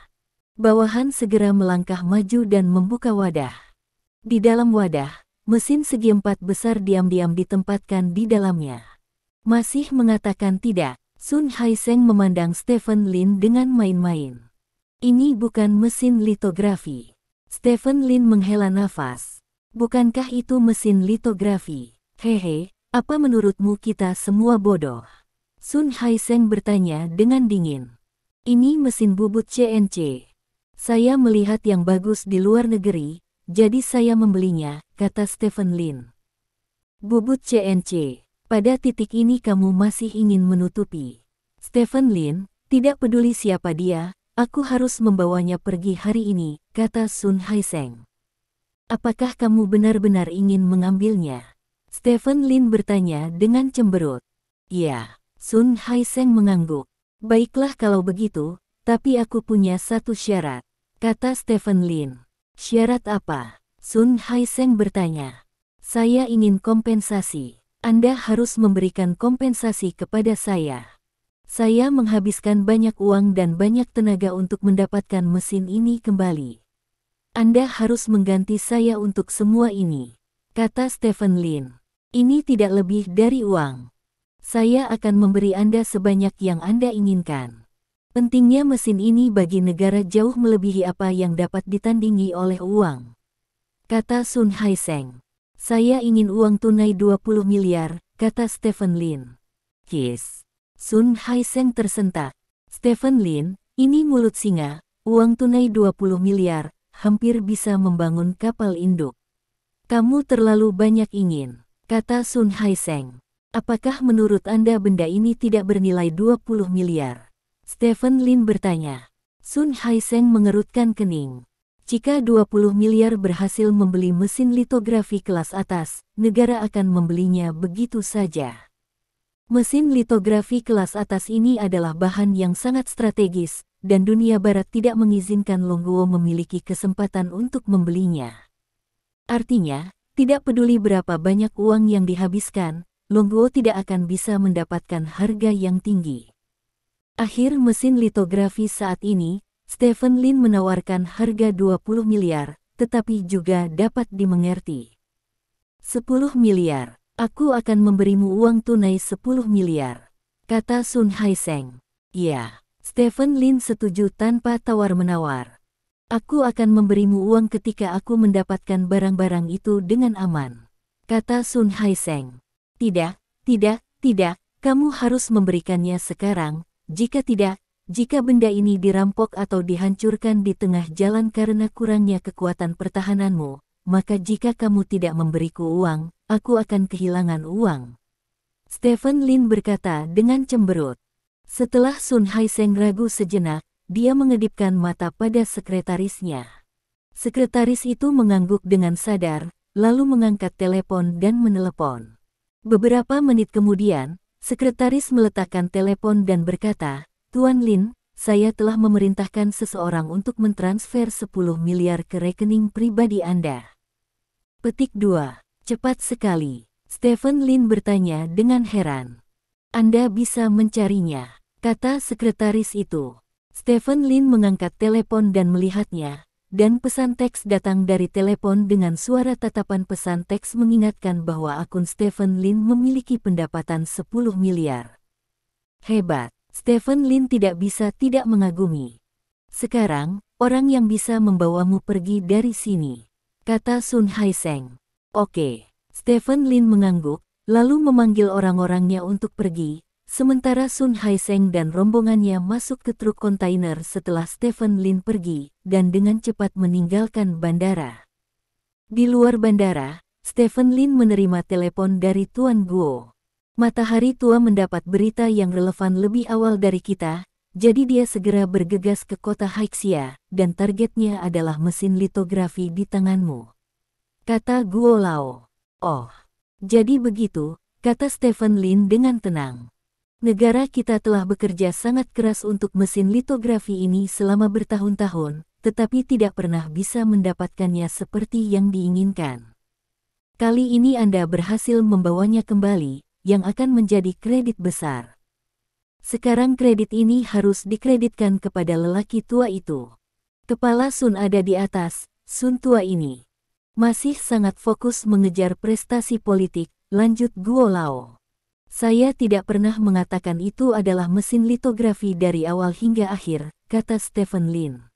Bawahan segera melangkah maju dan membuka wadah. Di dalam wadah, mesin segi empat besar diam-diam ditempatkan di dalamnya. Masih mengatakan tidak, Sun Haiseng memandang Stephen Lin dengan main-main. "Ini bukan mesin litografi." Stephen Lin menghela nafas. "Bukankah itu mesin litografi? Hehe, apa menurutmu kita semua bodoh?" Sun Haiseng bertanya dengan dingin. "Ini mesin bubut CNC. Saya melihat yang bagus di luar negeri, jadi saya membelinya," kata Stephen Lin. "Bubut CNC. Pada titik ini kamu masih ingin menutupi." Stephen Lin, "Tidak peduli siapa dia, aku harus membawanya pergi hari ini," kata Sun Haiseng. "Apakah kamu benar-benar ingin mengambilnya?" Stephen Lin bertanya dengan cemberut. "Ya." Sun Haiseng mengangguk. "Baiklah kalau begitu, tapi aku punya satu syarat," kata Stephen Lin. Syarat apa? Sun Haiseng bertanya. Saya ingin kompensasi. Anda harus memberikan kompensasi kepada saya. Saya menghabiskan banyak uang dan banyak tenaga untuk mendapatkan mesin ini kembali. Anda harus mengganti saya untuk semua ini, kata Stephen Lin. Ini tidak lebih dari uang. Saya akan memberi Anda sebanyak yang Anda inginkan. Pentingnya mesin ini bagi negara jauh melebihi apa yang dapat ditandingi oleh uang, kata Sun Haiseng. Saya ingin uang tunai 20 miliar, kata Stephen Lin. Kis. Sun Haiseng tersentak. Stephen Lin, ini mulut singa, uang tunai 20 miliar, hampir bisa membangun kapal induk. Kamu terlalu banyak ingin, kata Sun Haiseng. Apakah menurut Anda benda ini tidak bernilai 20 miliar? Stephen Lin bertanya. Sun Haiseng mengerutkan kening. Jika 20 miliar berhasil membeli mesin litografi kelas atas, negara akan membelinya begitu saja. Mesin litografi kelas atas ini adalah bahan yang sangat strategis, dan dunia barat tidak mengizinkan Longguo memiliki kesempatan untuk membelinya. Artinya, tidak peduli berapa banyak uang yang dihabiskan, Longguo tidak akan bisa mendapatkan harga yang tinggi. Akhir mesin litografi saat ini, Stephen Lin menawarkan harga 20 miliar, tetapi juga dapat dimengerti. 10 miliar, aku akan memberimu uang tunai 10 miliar, kata Sun Haiseng. Ya, Stephen Lin setuju tanpa tawar-menawar. Aku akan memberimu uang ketika aku mendapatkan barang-barang itu dengan aman, kata Sun Haiseng. Tidak, kamu harus memberikannya sekarang, jika tidak, jika benda ini dirampok atau dihancurkan di tengah jalan karena kurangnya kekuatan pertahananmu, maka jika kamu tidak memberiku uang, aku akan kehilangan uang. Stephen Lin berkata dengan cemberut. Setelah Sun Haiseng ragu sejenak, dia mengedipkan mata pada sekretarisnya. Sekretaris itu mengangguk dengan sadar, lalu mengangkat telepon dan menelepon. Beberapa menit kemudian, sekretaris meletakkan telepon dan berkata, Tuan Lin, saya telah memerintahkan seseorang untuk mentransfer 10 miliar ke rekening pribadi Anda. Petik 2. Cepat sekali. Stephen Lin bertanya dengan heran. Anda bisa mencarinya, kata sekretaris itu. Stephen Lin mengangkat telepon dan melihatnya, dan pesan teks datang dari telepon dengan suara tatapan pesan teks mengingatkan bahwa akun Stephen Lin memiliki pendapatan 10 miliar. Hebat. Stephen Lin tidak bisa tidak mengagumi. Sekarang, orang yang bisa membawamu pergi dari sini, kata Sun Haiseng. Oke. Stephen Lin mengangguk, lalu memanggil orang-orangnya untuk pergi, sementara Sun Haiseng dan rombongannya masuk ke truk kontainer setelah Stephen Lin pergi, dan dengan cepat meninggalkan bandara. Di luar bandara, Stephen Lin menerima telepon dari Tuan Guo. Matahari tua mendapat berita yang relevan lebih awal dari kita, jadi dia segera bergegas ke kota Haixia, dan targetnya adalah mesin litografi di tanganmu, kata Guo Lao. Oh, jadi begitu, kata Stephen Lin dengan tenang. Negara kita telah bekerja sangat keras untuk mesin litografi ini selama bertahun-tahun, tetapi tidak pernah bisa mendapatkannya seperti yang diinginkan. Kali ini Anda berhasil membawanya kembali, yang akan menjadi kredit besar. Sekarang kredit ini harus dikreditkan kepada lelaki tua itu. Kepala Sun ada di atas, Sun tua ini masih sangat fokus mengejar prestasi politik, lanjut Guo Lao. Saya tidak pernah mengatakan itu adalah mesin litografi dari awal hingga akhir, kata Stephen Lin.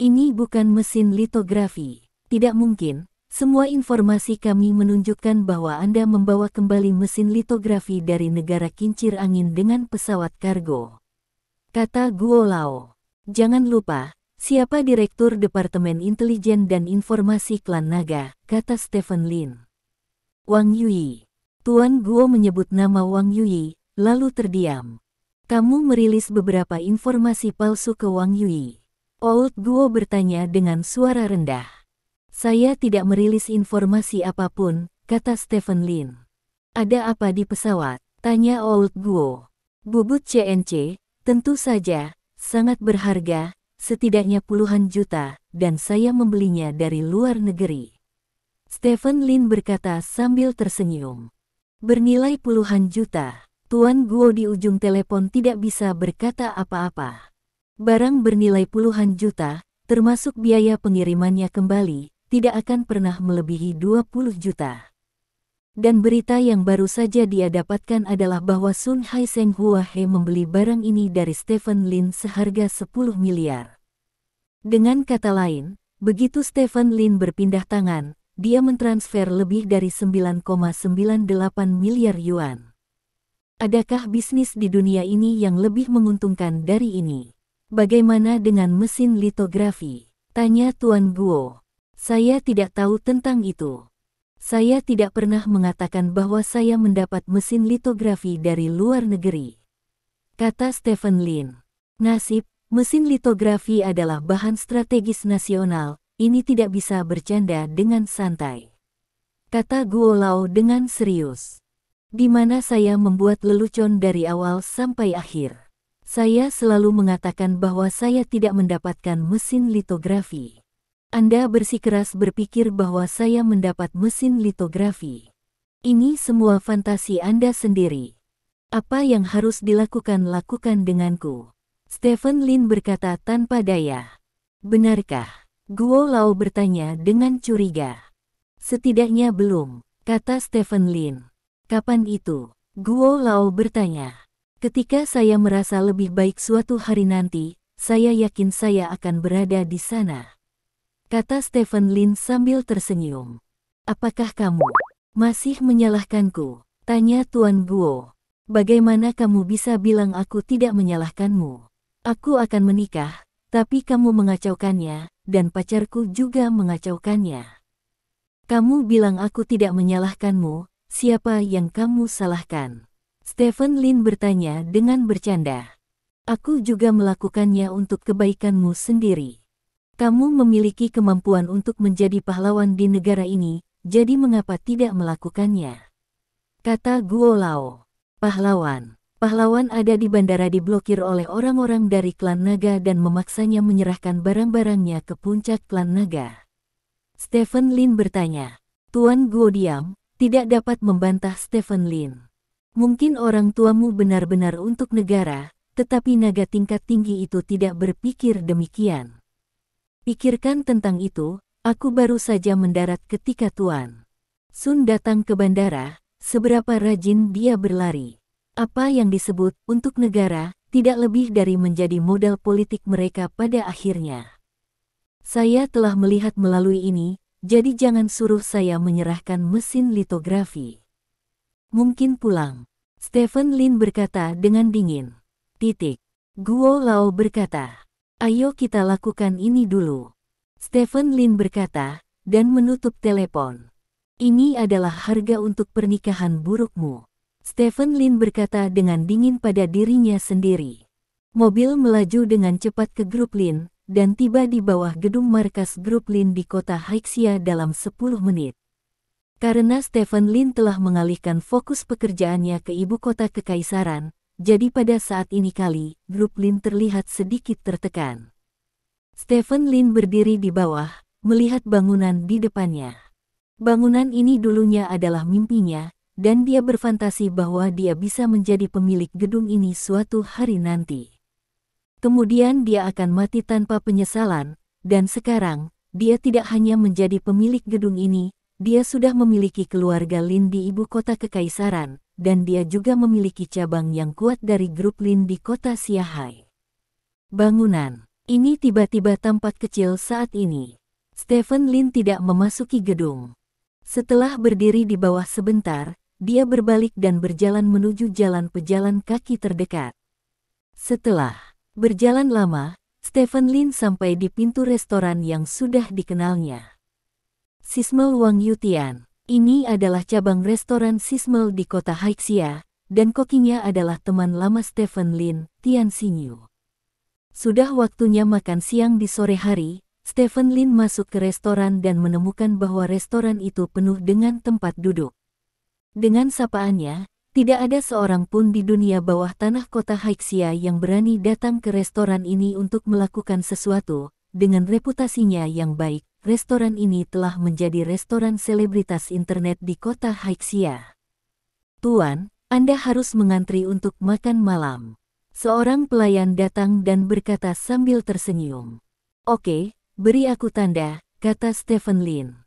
Ini bukan mesin litografi. Tidak mungkin. Semua informasi kami menunjukkan bahwa Anda membawa kembali mesin litografi dari negara kincir angin dengan pesawat kargo, kata Guo Lao. Jangan lupa, siapa Direktur Departemen Intelijen dan Informasi Klan Naga, kata Stephen Lin. Wang Yui. Tuan Guo menyebut nama Wang Yui, lalu terdiam. Kamu merilis beberapa informasi palsu ke Wang Yui. Old Guo bertanya dengan suara rendah. Saya tidak merilis informasi apapun, kata Stephen Lin. Ada apa di pesawat? Tanya Old Guo. Bubut CNC, tentu saja, sangat berharga, setidaknya puluhan juta, dan saya membelinya dari luar negeri. Stephen Lin berkata sambil tersenyum. Bernilai puluhan juta. Tuan Guo di ujung telepon tidak bisa berkata apa-apa. Barang bernilai puluhan juta, termasuk biaya pengirimannya kembali, tidak akan pernah melebihi 20 juta. Dan berita yang baru saja dia dapatkan adalah bahwa Sun Haiseng Huahe membeli barang ini dari Stephen Lin seharga 10 miliar. Dengan kata lain, begitu Stephen Lin berpindah tangan, dia mentransfer lebih dari 9,98 miliar yuan. Adakah bisnis di dunia ini yang lebih menguntungkan dari ini? Bagaimana dengan mesin litografi? Tanya Tuan Guo. Saya tidak tahu tentang itu. Saya tidak pernah mengatakan bahwa saya mendapat mesin litografi dari luar negeri. Kata Stephen Lin. Nasib, mesin litografi adalah bahan strategis nasional, ini tidak bisa bercanda dengan santai. Kata Guo Lao dengan serius. Di mana saya membuat lelucon dari awal sampai akhir. Saya selalu mengatakan bahwa saya tidak mendapatkan mesin litografi. Anda bersikeras berpikir bahwa saya mendapat mesin litografi. Ini semua fantasi Anda sendiri. Apa yang harus dilakukan lakukan denganku. Stephen Lin berkata tanpa daya. Benarkah? Guo Lao bertanya dengan curiga. Setidaknya belum, kata Stephen Lin. Kapan itu? Guo Lao bertanya. Ketika saya merasa lebih baik suatu hari nanti, saya yakin saya akan berada di sana. Kata Stephen Lin sambil tersenyum. Apakah kamu masih menyalahkanku? Tanya Tuan Guo. Bagaimana kamu bisa bilang aku tidak menyalahkanmu? Aku akan menikah, tapi kamu mengacaukannya, dan pacarku juga mengacaukannya. Kamu bilang aku tidak menyalahkanmu, siapa yang kamu salahkan? Stephen Lin bertanya dengan bercanda. Aku juga melakukannya untuk kebaikanmu sendiri. Kamu memiliki kemampuan untuk menjadi pahlawan di negara ini, jadi mengapa tidak melakukannya? Kata Guo Lao. Pahlawan. Pahlawan ada di bandara diblokir oleh orang-orang dari klan naga dan memaksanya menyerahkan barang-barangnya ke puncak klan naga. Stephen Lin bertanya. Tuan Guo diam, tidak dapat membantah Stephen Lin. Mungkin orang tuamu benar-benar untuk negara, tetapi naga tingkat tinggi itu tidak berpikir demikian. Pikirkan tentang itu, aku baru saja mendarat ketika Tuan Sun datang ke bandara, seberapa rajin dia berlari. Apa yang disebut untuk negara, tidak lebih dari menjadi modal politik mereka pada akhirnya. Saya telah melihat melalui ini, jadi jangan suruh saya menyerahkan mesin litografi. Mungkin pulang. Stephen Lin berkata dengan dingin. Guo Lao berkata. Ayo kita lakukan ini dulu. Stephen Lin berkata, dan menutup telepon. Ini adalah harga untuk pernikahan burukmu. Stephen Lin berkata dengan dingin pada dirinya sendiri. Mobil melaju dengan cepat ke grup Lin, dan tiba di bawah gedung markas grup Lin di kota Haixia dalam 10 menit. Karena Stephen Lin telah mengalihkan fokus pekerjaannya ke ibu kota kekaisaran, jadi pada saat ini grup Lin terlihat sedikit tertekan. Stephen Lin berdiri di bawah, melihat bangunan di depannya. Bangunan ini dulunya adalah mimpinya, dan dia berfantasi bahwa dia bisa menjadi pemilik gedung ini suatu hari nanti. Kemudian dia akan mati tanpa penyesalan, dan sekarang, dia tidak hanya menjadi pemilik gedung ini, dia sudah memiliki keluarga Lin di ibu kota kekaisaran, dan dia juga memiliki cabang yang kuat dari grup Lin di kota Xiahai. Bangunan ini tiba-tiba tampak kecil saat ini. Stephen Lin tidak memasuki gedung. Setelah berdiri di bawah sebentar, dia berbalik dan berjalan menuju jalan pejalan kaki terdekat. Setelah berjalan lama, Stephen Lin sampai di pintu restoran yang sudah dikenalnya. Sismel Wang Yutian. Ini adalah cabang restoran Sismel di kota Haixia, dan kokinya adalah teman lama Stephen Lin, Tian Xinyu. Sudah waktunya makan siang di sore hari, Stephen Lin masuk ke restoran dan menemukan bahwa restoran itu penuh dengan tempat duduk. Dengan sapaannya, tidak ada seorang pun di dunia bawah tanah kota Haixia yang berani datang ke restoran ini untuk melakukan sesuatu, dengan reputasinya yang baik, restoran ini telah menjadi restoran selebritas internet di kota Haixia. Tuan, Anda harus mengantri untuk makan malam. Seorang pelayan datang dan berkata sambil tersenyum. Oke, beri aku tanda, kata Stephen Lin.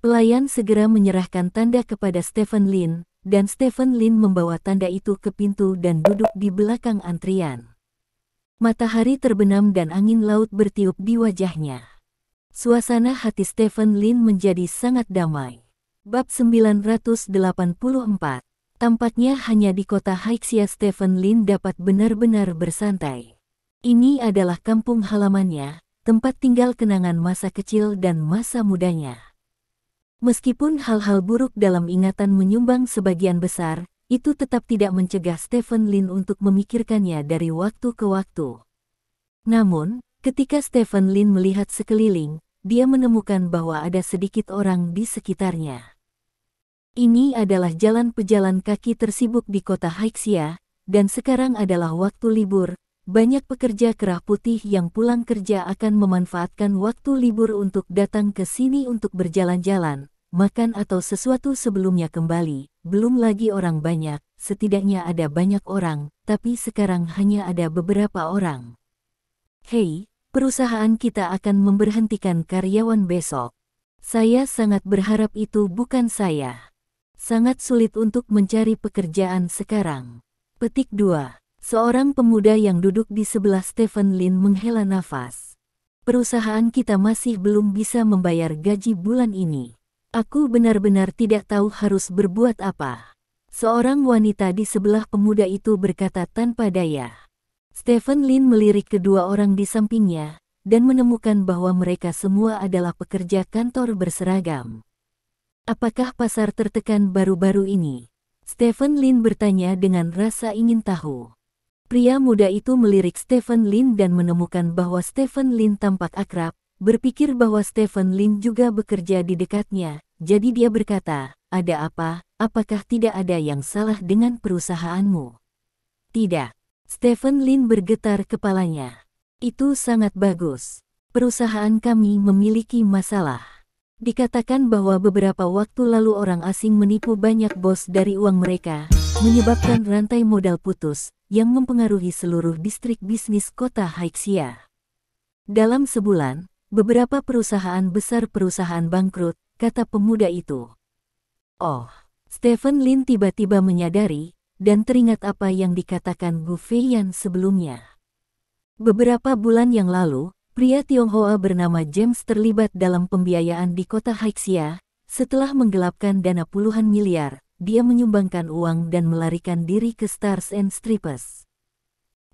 Pelayan segera menyerahkan tanda kepada Stephen Lin, dan Stephen Lin membawa tanda itu ke pintu dan duduk di belakang antrian. Matahari terbenam dan angin laut bertiup di wajahnya. Suasana hati Stephen Lin menjadi sangat damai. Bab 984. Tampaknya hanya di kota Haixia Stephen Lin dapat benar-benar bersantai. Ini adalah kampung halamannya, tempat tinggal kenangan masa kecil dan masa mudanya. Meskipun hal-hal buruk dalam ingatan menyumbang sebagian besar, itu tetap tidak mencegah Stephen Lin untuk memikirkannya dari waktu ke waktu. Namun, ketika Stephen Lin melihat sekeliling, dia menemukan bahwa ada sedikit orang di sekitarnya. Ini adalah jalan pejalan kaki tersibuk di kota Haixia, dan sekarang adalah waktu libur. Banyak pekerja kerah putih yang pulang kerja akan memanfaatkan waktu libur untuk datang ke sini untuk berjalan-jalan, makan atau sesuatu sebelumnya kembali. Belum lagi orang banyak, setidaknya ada banyak orang, tapi sekarang hanya ada beberapa orang. Hei, perusahaan kita akan memberhentikan karyawan besok. Saya sangat berharap itu bukan saya. Sangat sulit untuk mencari pekerjaan sekarang. Petik 2. Seorang pemuda yang duduk di sebelah Stephen Lin menghela nafas. Perusahaan kita masih belum bisa membayar gaji bulan ini. Aku benar-benar tidak tahu harus berbuat apa. Seorang wanita di sebelah pemuda itu berkata tanpa daya. Stephen Lin melirik kedua orang di sampingnya, dan menemukan bahwa mereka semua adalah pekerja kantor berseragam. Apakah pasar tertekan baru-baru ini? Stephen Lin bertanya dengan rasa ingin tahu. Pria muda itu melirik Stephen Lin dan menemukan bahwa Stephen Lin tampak akrab, berpikir bahwa Stephen Lin juga bekerja di dekatnya. Jadi dia berkata, ada apa? Apakah tidak ada yang salah dengan perusahaanmu? Tidak. Stephen Lin bergetar kepalanya. Itu sangat bagus. Perusahaan kami memiliki masalah. Dikatakan bahwa beberapa waktu lalu orang asing menipu banyak bos dari uang mereka, menyebabkan rantai modal putus, yang mempengaruhi seluruh distrik bisnis kota Haixia. Dalam sebulan, beberapa perusahaan besar perusahaan bangkrut, kata pemuda itu. Oh, Stephen Lin tiba-tiba menyadari, dan teringat apa yang dikatakan Gu Feiyan sebelumnya. Beberapa bulan yang lalu, pria Tionghoa bernama James terlibat dalam pembiayaan di kota Haixia. Setelah menggelapkan dana puluhan miliar, dia menyumbangkan uang dan melarikan diri ke Stars and Stripes.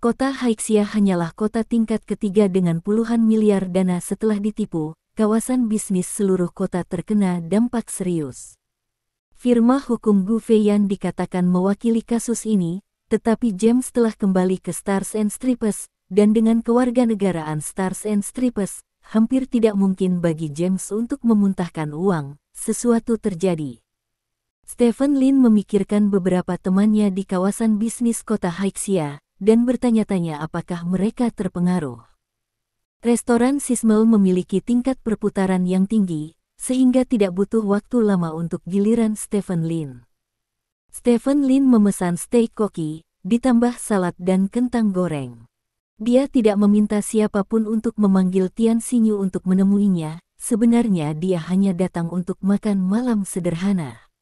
Kota Haixia hanyalah kota tingkat ketiga dengan puluhan miliar dana setelah ditipu. Kawasan bisnis seluruh kota terkena dampak serius. Firma hukum Gu Feiyan dikatakan mewakili kasus ini, tetapi James telah kembali ke Stars and Stripes, dan dengan kewarganegaraan Stars and Stripes, hampir tidak mungkin bagi James untuk memuntahkan uang. Sesuatu terjadi. Stephen Lin memikirkan beberapa temannya di kawasan bisnis kota Haixia, dan bertanya-tanya apakah mereka terpengaruh. Restoran Sismel memiliki tingkat perputaran yang tinggi, sehingga tidak butuh waktu lama untuk giliran Stephen Lin. Stephen Lin memesan steak koki, ditambah salad dan kentang goreng. Dia tidak meminta siapapun untuk memanggil Tian Xinyu untuk menemuinya, sebenarnya dia hanya datang untuk makan malam sederhana.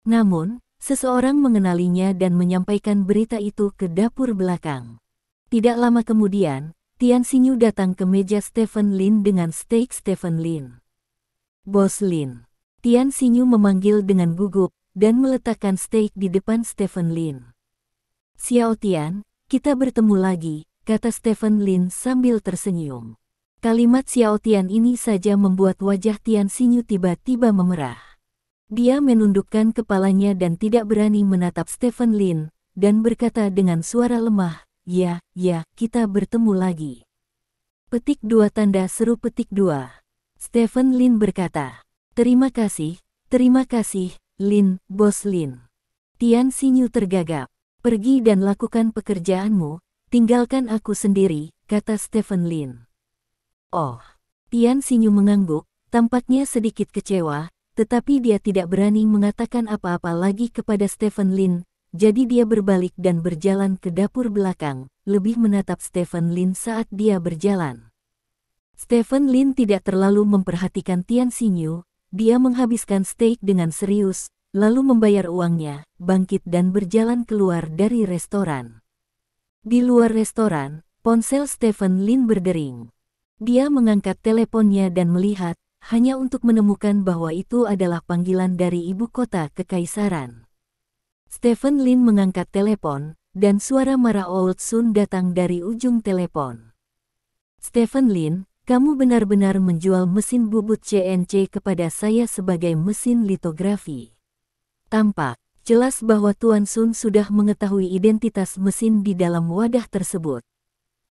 Namun, seseorang mengenalinya dan menyampaikan berita itu ke dapur belakang. Tidak lama kemudian, Tian Xinyu datang ke meja Stephen Lin dengan steak Stephen Lin. Bos Lin. Tian Xinyu memanggil dengan gugup, dan meletakkan steak di depan Stephen Lin. Xiao Tian, kita bertemu lagi, kata Stephen Lin sambil tersenyum. Kalimat Xiao Tian ini saja membuat wajah Tian Xinyu tiba-tiba memerah. Dia menundukkan kepalanya dan tidak berani menatap Stephen Lin, dan berkata dengan suara lemah, ya, kita bertemu lagi. Petik 2 tanda seru petik 2. Stephen Lin berkata, terima kasih, Lin, Bos Lin. Tian Xinyu tergagap. Pergi dan lakukan pekerjaanmu, tinggalkan aku sendiri, kata Stephen Lin. Oh, Tian Xinyu mengangguk, tampaknya sedikit kecewa, tetapi dia tidak berani mengatakan apa-apa lagi kepada Stephen Lin, jadi dia berbalik dan berjalan ke dapur belakang, lebih menatap Stephen Lin saat dia berjalan. Stephen Lin tidak terlalu memperhatikan Tian Xinyu, dia menghabiskan steak dengan serius, lalu membayar uangnya, bangkit dan berjalan keluar dari restoran. Di luar restoran, ponsel Stephen Lin berdering. Dia mengangkat teleponnya dan melihat, hanya untuk menemukan bahwa itu adalah panggilan dari ibu kota kekaisaran. Stephen Lin mengangkat telepon, dan suara marah Old Sun datang dari ujung telepon. Stephen Lin, kamu benar-benar menjual mesin bubut CNC kepada saya sebagai mesin litografi. Tampak jelas bahwa Tuan Sun sudah mengetahui identitas mesin di dalam wadah tersebut.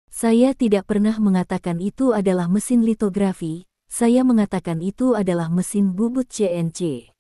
Saya tidak pernah mengatakan itu adalah mesin litografi, saya mengatakan itu adalah mesin bubut CNC.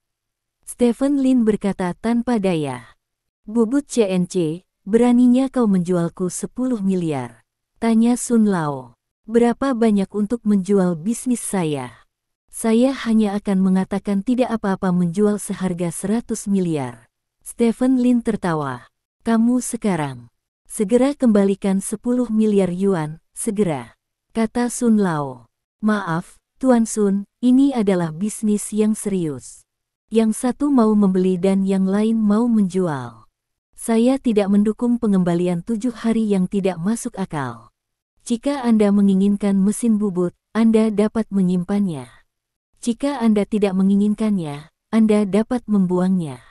Stephen Lin berkata tanpa daya. Bubut CNC, beraninya kau menjualku 10 miliar? Tanya Sun Lao. Berapa banyak untuk menjual bisnis saya? Saya hanya akan mengatakan tidak apa-apa menjual seharga 100 miliar. Stephen Lin tertawa. Kamu sekarang. Segera kembalikan 10 miliar yuan, segera. Kata Sun Lao. Maaf, Tuan Sun, ini adalah bisnis yang serius. Yang satu mau membeli dan yang lain mau menjual. Saya tidak mendukung pengembalian 7 hari yang tidak masuk akal. Jika Anda menginginkan mesin bubut, Anda dapat menyimpannya. Jika Anda tidak menginginkannya, Anda dapat membuangnya.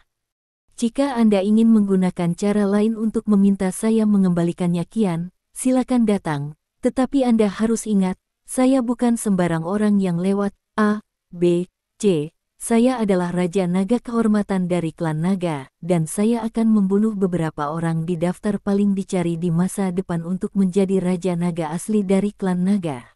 Jika Anda ingin menggunakan cara lain untuk meminta saya mengembalikannya kian, silakan datang, tetapi Anda harus ingat, saya bukan sembarang orang yang lewat A, B, C. Saya adalah Raja Naga kehormatan dari klan Naga, dan saya akan membunuh beberapa orang di daftar paling dicari di masa depan untuk menjadi Raja Naga asli dari klan Naga.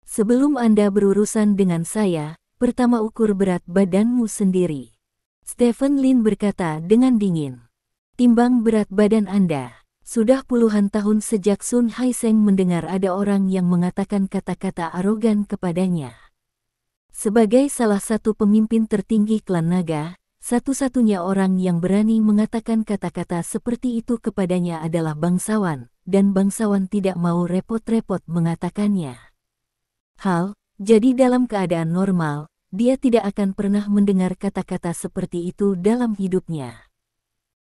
Sebelum Anda berurusan dengan saya, pertama ukur berat badanmu sendiri. Stephen Lin berkata dengan dingin. Timbang berat badan Anda. Sudah puluhan tahun sejak Sun Haiseng mendengar ada orang yang mengatakan kata-kata arogan kepadanya. Sebagai salah satu pemimpin tertinggi klan Naga, satu-satunya orang yang berani mengatakan kata-kata seperti itu kepadanya adalah bangsawan, dan bangsawan tidak mau repot-repot mengatakannya. Jadi dalam keadaan normal, dia tidak akan pernah mendengar kata-kata seperti itu dalam hidupnya.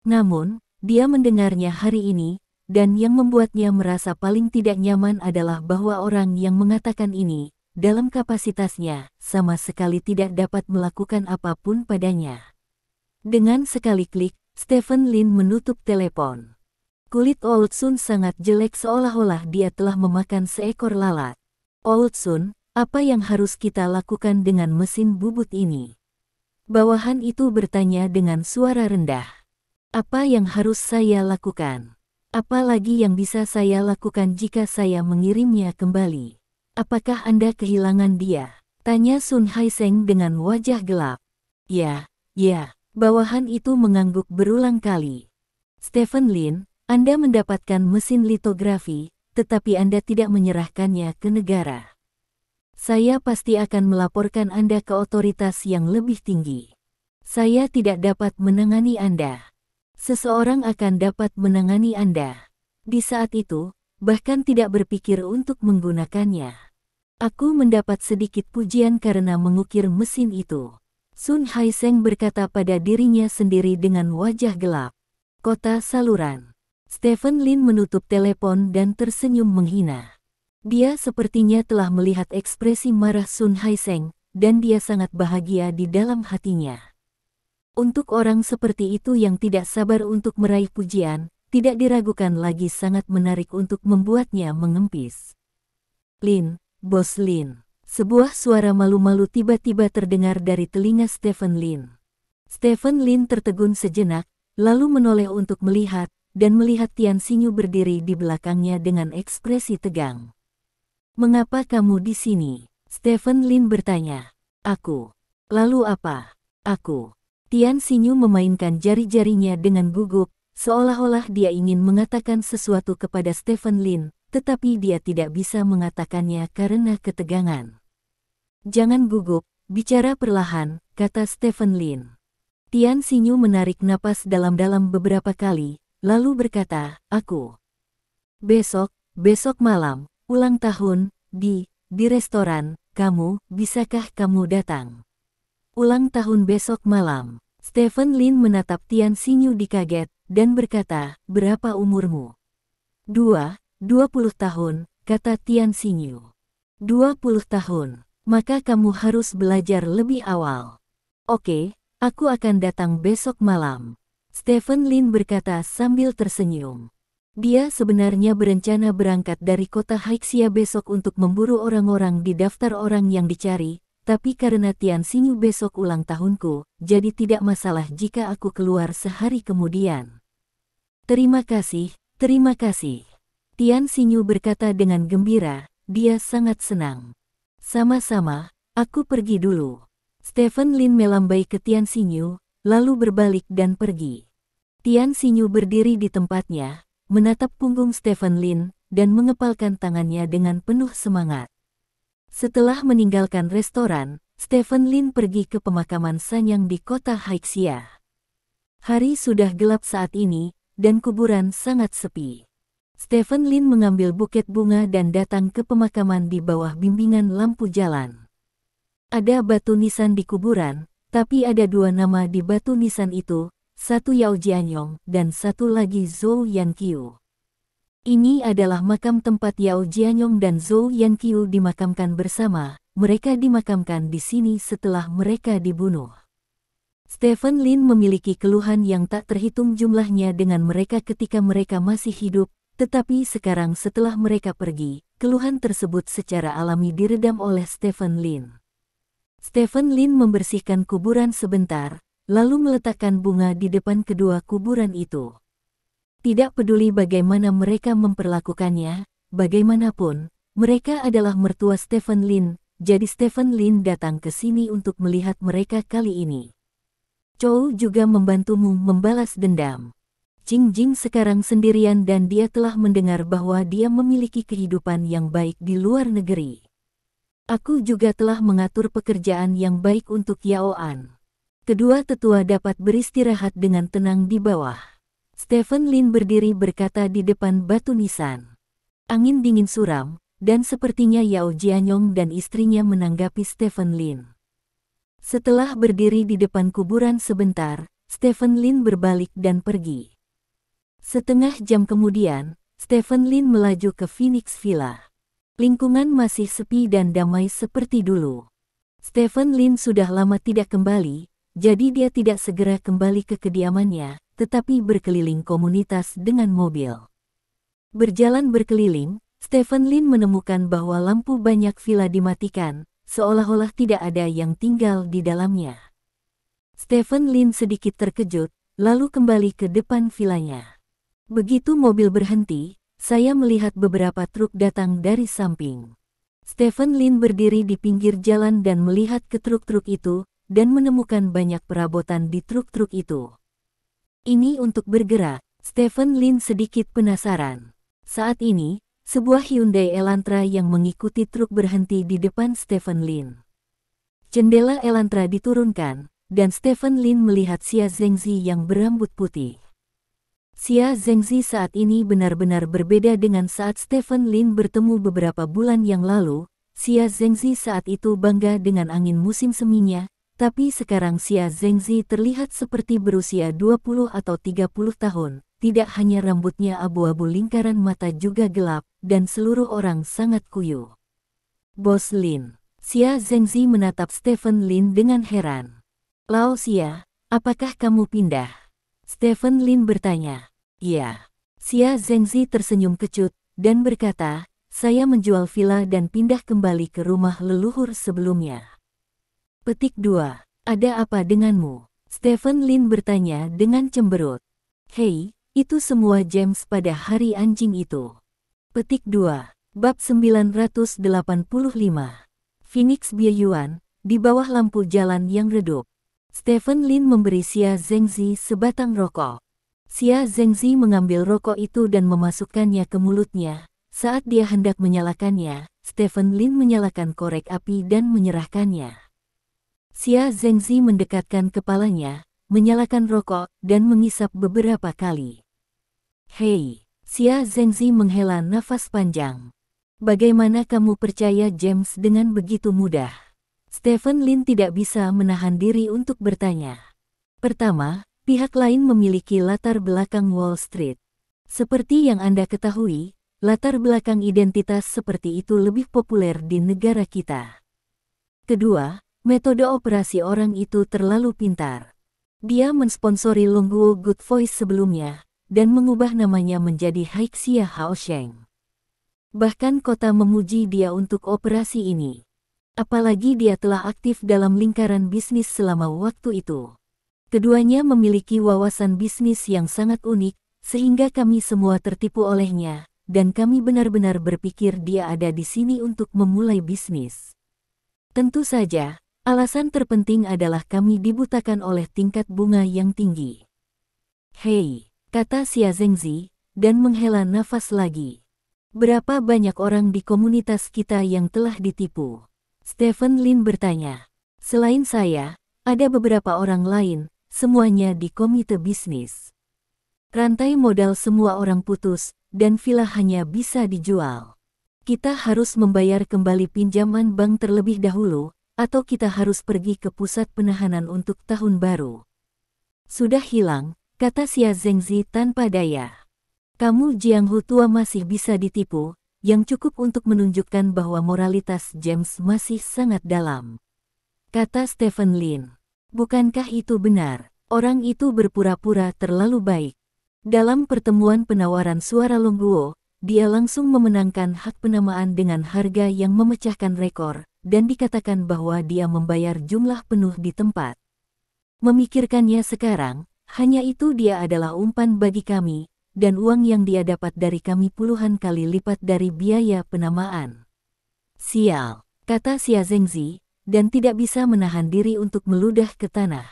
Namun, dia mendengarnya hari ini, dan yang membuatnya merasa paling tidak nyaman adalah bahwa orang yang mengatakan ini, dalam kapasitasnya, sama sekali tidak dapat melakukan apapun padanya. Dengan sekali klik, Stephen Lin menutup telepon. Kulit Old Sun sangat jelek seolah-olah dia telah memakan seekor lalat. Old Sun, apa yang harus kita lakukan dengan mesin bubut ini? Bawahan itu bertanya dengan suara rendah. Apa yang harus saya lakukan? Apa lagi yang bisa saya lakukan jika saya mengirimnya kembali? Apakah Anda kehilangan dia? Tanya Sun Haiseng dengan wajah gelap. Ya, bawahan itu mengangguk berulang kali. Stephen Lin, Anda mendapatkan mesin litografi, tetapi Anda tidak menyerahkannya ke negara. Saya pasti akan melaporkan Anda ke otoritas yang lebih tinggi. Saya tidak dapat menangani Anda. Seseorang akan dapat menangani Anda. Di saat itu, bahkan tidak berpikir untuk menggunakannya. Aku mendapat sedikit pujian karena mengukir mesin itu. Sun Haiseng berkata pada dirinya sendiri dengan wajah gelap. Kota saluran. Stephen Lin menutup telepon dan tersenyum menghina. Dia sepertinya telah melihat ekspresi marah Sun Haiseng, dan dia sangat bahagia di dalam hatinya. Untuk orang seperti itu yang tidak sabar untuk meraih pujian, tidak diragukan lagi sangat menarik untuk membuatnya mengempis. Lin, Bos Lin. Sebuah suara malu-malu tiba-tiba terdengar dari telinga Stephen Lin. Stephen Lin tertegun sejenak, lalu menoleh untuk melihat, dan melihat Tian Xinyu berdiri di belakangnya dengan ekspresi tegang. Mengapa kamu di sini? Stephen Lin bertanya. Aku. Lalu apa? Aku. Tian Xinyu memainkan jari-jarinya dengan gugup, seolah-olah dia ingin mengatakan sesuatu kepada Stephen Lin, tetapi dia tidak bisa mengatakannya karena ketegangan. Jangan gugup, bicara perlahan, kata Stephen Lin. Tian Xinyu menarik napas dalam-dalam beberapa kali, lalu berkata, besok malam, ulang tahun, di restoran, bisakah kamu datang? Ulang tahun besok malam. Stephen Lin menatap Tian Xinyu dikaget, dan berkata, berapa umurmu? 20 tahun, kata Tian Xinyu. 20 tahun. Maka kamu harus belajar lebih awal. Oke, aku akan datang besok malam. Stephen Lin berkata sambil tersenyum. Dia sebenarnya berencana berangkat dari kota Haixia besok untuk memburu orang-orang di daftar orang yang dicari, tapi karena Tian Xinyu besok ulang tahunku, jadi tidak masalah jika aku keluar sehari kemudian. Terima kasih, terima kasih. Tian Xinyu berkata dengan gembira, dia sangat senang. Sama-sama, aku pergi dulu. Stephen Lin melambai ke Tian Xinyu, lalu berbalik dan pergi. Tian Xinyu berdiri di tempatnya, menatap punggung Stephen Lin, dan mengepalkan tangannya dengan penuh semangat. Setelah meninggalkan restoran, Stephen Lin pergi ke pemakaman Sanyang di kota Haixia. Hari sudah gelap saat ini, dan kuburan sangat sepi. Stephen Lin mengambil buket bunga dan datang ke pemakaman di bawah bimbingan lampu jalan. Ada batu nisan di kuburan, tapi ada dua nama di batu nisan itu, satu Yao Jianyong dan satu lagi Zhou Yanqiu. Ini adalah makam tempat Yao Jianyong dan Zhou Yanqiu dimakamkan bersama, mereka dimakamkan di sini setelah mereka dibunuh. Stephen Lin memiliki keluhan yang tak terhitung jumlahnya dengan mereka ketika mereka masih hidup, tetapi sekarang setelah mereka pergi, keluhan tersebut secara alami diredam oleh Stephen Lin. Stephen Lin membersihkan kuburan sebentar, lalu meletakkan bunga di depan kedua kuburan itu. Tidak peduli bagaimana mereka memperlakukannya, bagaimanapun, mereka adalah mertua Stephen Lin, jadi Stephen Lin datang ke sini untuk melihat mereka kali ini. Chou juga membantumu membalas dendam. Jing Jing sekarang sendirian dan dia telah mendengar bahwa dia memiliki kehidupan yang baik di luar negeri. Aku juga telah mengatur pekerjaan yang baik untuk Yao An. Kedua tetua dapat beristirahat dengan tenang di bawah. Stephen Lin berdiri berkata di depan batu nisan. Angin dingin suram, dan sepertinya Yao Jianyong dan istrinya menanggapi Stephen Lin. Setelah berdiri di depan kuburan sebentar, Stephen Lin berbalik dan pergi. Setengah jam kemudian, Stephen Lin melaju ke Phoenix Villa. Lingkungan masih sepi dan damai seperti dulu. Stephen Lin sudah lama tidak kembali, jadi dia tidak segera kembali ke kediamannya, tetapi berkeliling komunitas dengan mobil. Berjalan berkeliling, Stephen Lin menemukan bahwa lampu banyak villa dimatikan, seolah-olah tidak ada yang tinggal di dalamnya. Stephen Lin sedikit terkejut, lalu kembali ke depan villanya. Begitu mobil berhenti, saya melihat beberapa truk datang dari samping. Stephen Lin berdiri di pinggir jalan dan melihat ke truk-truk itu, dan menemukan banyak perabotan di truk-truk itu. Ini untuk bergerak, Stephen Lin sedikit penasaran. Saat ini, sebuah Hyundai Elantra yang mengikuti truk berhenti di depan Stephen Lin. Jendela Elantra diturunkan, dan Stephen Lin melihat Xia Zhengzi yang berambut putih. Xia Zhengzi saat ini benar-benar berbeda dengan saat Stephen Lin bertemu beberapa bulan yang lalu. Xia Zhengzi saat itu bangga dengan angin musim seminya, tapi sekarang Xia Zhengzi terlihat seperti berusia 20 atau 30 tahun. Tidak hanya rambutnya abu-abu, lingkaran mata juga gelap, dan seluruh orang sangat kuyu. Bos Lin. Xia Zhengzi menatap Stephen Lin dengan heran. Lao Xia, apakah kamu pindah? Stephen Lin bertanya. Iya. Xia Zhengzi tersenyum kecut, dan berkata, saya menjual villa dan pindah kembali ke rumah leluhur sebelumnya. Petik 2. Ada apa denganmu? Stephen Lin bertanya dengan cemberut. Hei, itu semua James pada hari anjing itu. Petik 2. Bab 985. Phoenix Biayuan, di bawah lampu jalan yang redup. Stephen Lin memberi Xia Zhengzi sebatang rokok. Xia Zhengzi mengambil rokok itu dan memasukkannya ke mulutnya, Saat dia hendak menyalakannya, Stephen Lin menyalakan korek api dan menyerahkannya. Xia Zhengzi mendekatkan kepalanya, menyalakan rokok, dan mengisap beberapa kali. Hei, Xia Zhengzi menghela nafas panjang. Bagaimana kamu percaya James dengan begitu mudah? Stephen Lin tidak bisa menahan diri untuk bertanya. Pertama, pihak lain memiliki latar belakang Wall Street. Seperti yang Anda ketahui, latar belakang identitas seperti itu lebih populer di negara kita. Kedua, metode operasi orang itu terlalu pintar. Dia mensponsori Longguo Good Voice sebelumnya, dan mengubah namanya menjadi Haixia Haosheng. Bahkan kota memuji dia untuk operasi ini. Apalagi dia telah aktif dalam lingkaran bisnis selama waktu itu. Keduanya memiliki wawasan bisnis yang sangat unik, sehingga kami semua tertipu olehnya, dan kami benar-benar berpikir dia ada di sini untuk memulai bisnis. Tentu saja, alasan terpenting adalah kami dibutakan oleh tingkat bunga yang tinggi. Hei, kata Xia Zhengzi, dan menghela nafas lagi. Berapa banyak orang di komunitas kita yang telah ditipu? Stephen Lin bertanya. Selain saya, ada beberapa orang lain, semuanya di komite bisnis. Rantai modal semua orang putus, dan villa hanya bisa dijual. Kita harus membayar kembali pinjaman bank terlebih dahulu, atau kita harus pergi ke pusat penahanan untuk tahun baru. Sudah hilang, kata Xia Zhengzi tanpa daya. Kamu Jianghu tua masih bisa ditipu, yang cukup untuk menunjukkan bahwa moralitas James masih sangat dalam. Kata Stephen Lin. Bukankah itu benar? Orang itu berpura-pura terlalu baik. Dalam pertemuan penawaran suara Longguo, dia langsung memenangkan hak penamaan dengan harga yang memecahkan rekor, dan dikatakan bahwa dia membayar jumlah penuh di tempat. Memikirkannya sekarang, hanya itu dia adalah umpan bagi kami, dan uang yang dia dapat dari kami puluhan kali lipat dari biaya penamaan. Sial, kata Xia Zhengzi, dan tidak bisa menahan diri untuk meludah ke tanah.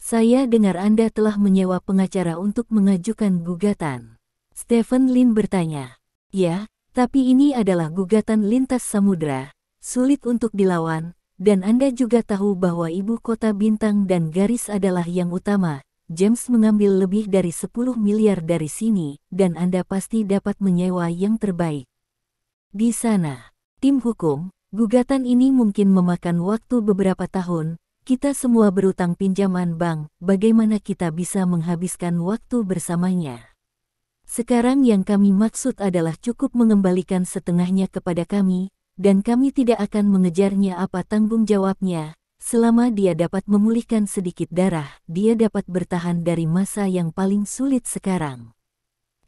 Saya dengar Anda telah menyewa pengacara untuk mengajukan gugatan. Stephen Lin bertanya. Ya, tapi ini adalah gugatan lintas samudra, sulit untuk dilawan, dan Anda juga tahu bahwa ibu kota bintang dan garis adalah yang utama. James mengambil lebih dari 10 miliar dari sini, dan Anda pasti dapat menyewa yang terbaik. Di sana, tim hukum, gugatan ini mungkin memakan waktu beberapa tahun. Kita semua berutang pinjaman bank, bagaimana kita bisa menghabiskan waktu bersamanya? Sekarang yang kami maksud adalah cukup mengembalikan setengahnya kepada kami, dan kami tidak akan mengejarnya apa tanggung jawabnya. Selama dia dapat memulihkan sedikit darah, dia dapat bertahan dari masa yang paling sulit sekarang.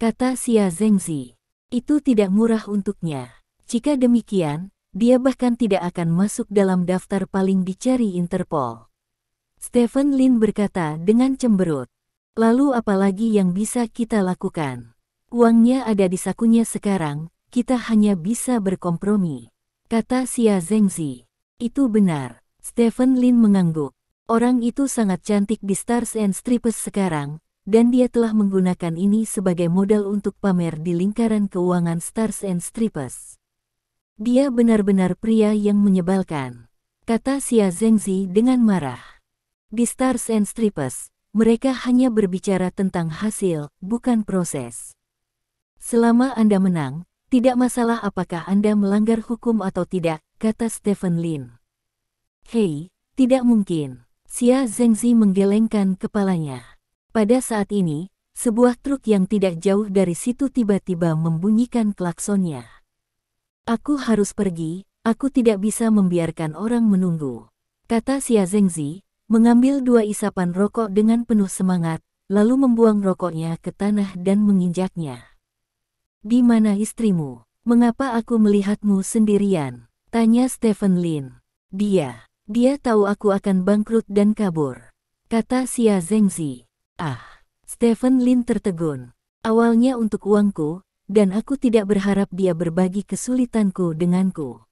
Kata Xia Zhengzi, itu tidak murah untuknya. Jika demikian, dia bahkan tidak akan masuk dalam daftar paling dicari Interpol. Stephen Lin berkata dengan cemberut. Lalu apalagi yang bisa kita lakukan? Uangnya ada di sakunya sekarang, kita hanya bisa berkompromi. Kata Xia Zhengzi. Itu benar. Stephen Lin mengangguk. Orang itu sangat cantik di Stars and Stripes sekarang, dan dia telah menggunakan ini sebagai modal untuk pamer di lingkaran keuangan Stars and Stripes. Dia benar-benar pria yang menyebalkan, kata Xia Zhengzi dengan marah. Di Stars and Stripes, mereka hanya berbicara tentang hasil, bukan proses. Selama Anda menang, tidak masalah apakah Anda melanggar hukum atau tidak, kata Stephen Lin. Hei, tidak mungkin. Xia Zhengzi menggelengkan kepalanya. Pada saat ini, sebuah truk yang tidak jauh dari situ tiba-tiba membunyikan klaksonnya. Aku harus pergi, aku tidak bisa membiarkan orang menunggu, kata Xia Zhengzi, mengambil 2 isapan rokok dengan penuh semangat, lalu membuang rokoknya ke tanah dan menginjaknya. Di mana istrimu? Mengapa aku melihatmu sendirian? Tanya Stephen Lin. Dia tahu aku akan bangkrut dan kabur, kata Xia Zhengzi. Ah, Stephen Lin tertegun. Awalnya untuk uangku, dan aku tidak berharap dia berbagi kesulitanku denganku.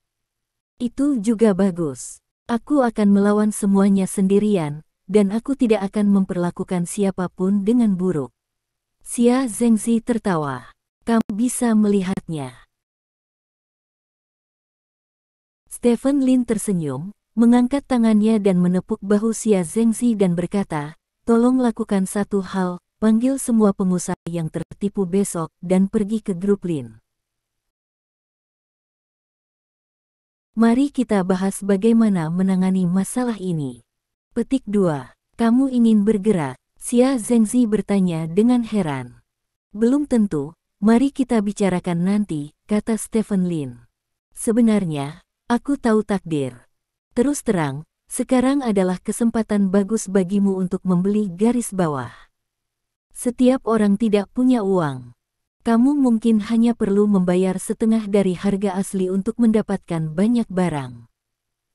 Itu juga bagus. Aku akan melawan semuanya sendirian, dan aku tidak akan memperlakukan siapapun dengan buruk. Xia Zhengzi tertawa. Kamu bisa melihatnya. Stephen Lin tersenyum, mengangkat tangannya dan menepuk bahu Xia Zhengzi dan berkata, tolong lakukan satu hal, panggil semua pengusaha yang tertipu besok dan pergi ke grup Lin. Mari kita bahas bagaimana menangani masalah ini. Petik 2. Kamu ingin bergerak? Xia Zhengzi bertanya dengan heran. Belum tentu, mari kita bicarakan nanti, kata Stephen Lin. Sebenarnya, aku tahu takdir. Terus terang, sekarang adalah kesempatan bagus bagimu untuk membeli garis bawah. Setiap orang tidak punya uang. Kamu mungkin hanya perlu membayar setengah dari harga asli untuk mendapatkan banyak barang.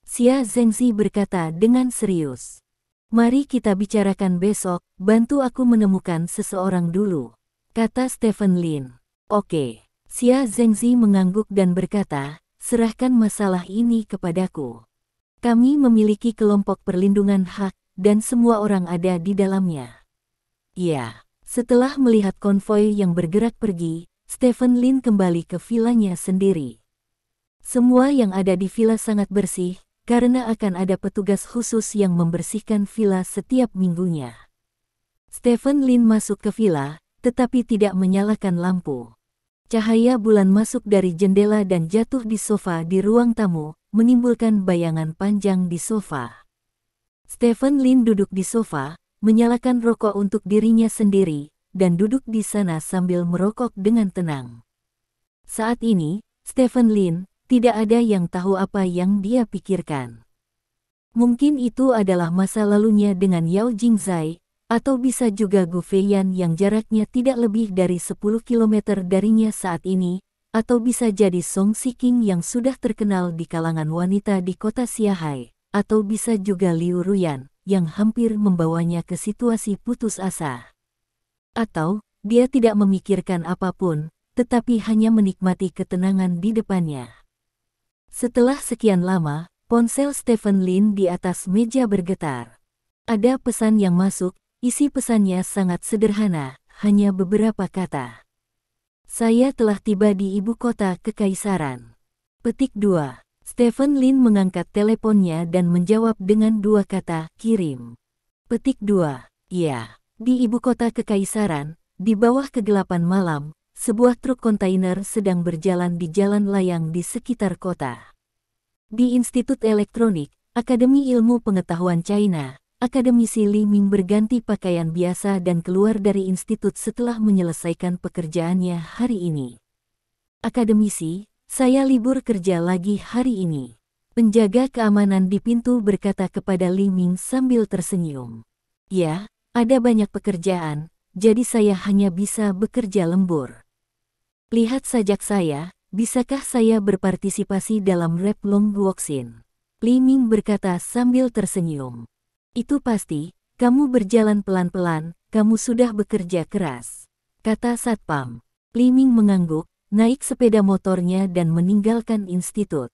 Xia Zhengzi berkata dengan serius. Mari kita bicarakan besok, bantu aku menemukan seseorang dulu, kata Stephen Lin. Oke. Xia Zhengzi mengangguk dan berkata, serahkan masalah ini kepadaku. Kami memiliki kelompok perlindungan hak, dan semua orang ada di dalamnya. Ya, setelah melihat konvoi yang bergerak pergi, Stephen Lin kembali ke vilanya sendiri. Semua yang ada di villa sangat bersih, karena akan ada petugas khusus yang membersihkan villa setiap minggunya. Stephen Lin masuk ke villa, tetapi tidak menyalakan lampu. Cahaya bulan masuk dari jendela dan jatuh di sofa di ruang tamu, menimbulkan bayangan panjang di sofa. Stephen Lin duduk di sofa, menyalakan rokok untuk dirinya sendiri, dan duduk di sana sambil merokok dengan tenang. Saat ini, Stephen Lin tidak ada yang tahu apa yang dia pikirkan. Mungkin itu adalah masa lalunya dengan Yao Jingzai, atau bisa juga Gu Feiyan yang jaraknya tidak lebih dari 10 km darinya saat ini, atau bisa jadi Song Shiqing yang sudah terkenal di kalangan wanita di kota Xiahai, atau bisa juga Liu Ruyan, yang hampir membawanya ke situasi putus asa. Atau, dia tidak memikirkan apapun, tetapi hanya menikmati ketenangan di depannya. Setelah sekian lama, ponsel Stephen Lin di atas meja bergetar. Ada pesan yang masuk. Isi pesannya sangat sederhana, hanya beberapa kata. Saya telah tiba di ibu kota kekaisaran. Petik 2. Stephen Lin mengangkat teleponnya dan menjawab dengan dua kata, kirim. Petik 2. Ya, di ibu kota kekaisaran, di bawah kegelapan malam, sebuah truk kontainer sedang berjalan di jalan layang di sekitar kota. Di Institut Elektronik, Akademi Ilmu Pengetahuan China, akademisi Li Ming berganti pakaian biasa dan keluar dari institut setelah menyelesaikan pekerjaannya hari ini. Akademisi, saya libur kerja lagi hari ini. Penjaga keamanan di pintu berkata kepada Li Ming sambil tersenyum. Ya, ada banyak pekerjaan, jadi saya hanya bisa bekerja lembur. Lihat sajak saya, bisakah saya berpartisipasi dalam rap long walksin? Li Ming berkata sambil tersenyum. Itu pasti, kamu berjalan pelan-pelan, kamu sudah bekerja keras, kata Satpam. Li Ming mengangguk, naik sepeda motornya dan meninggalkan institut.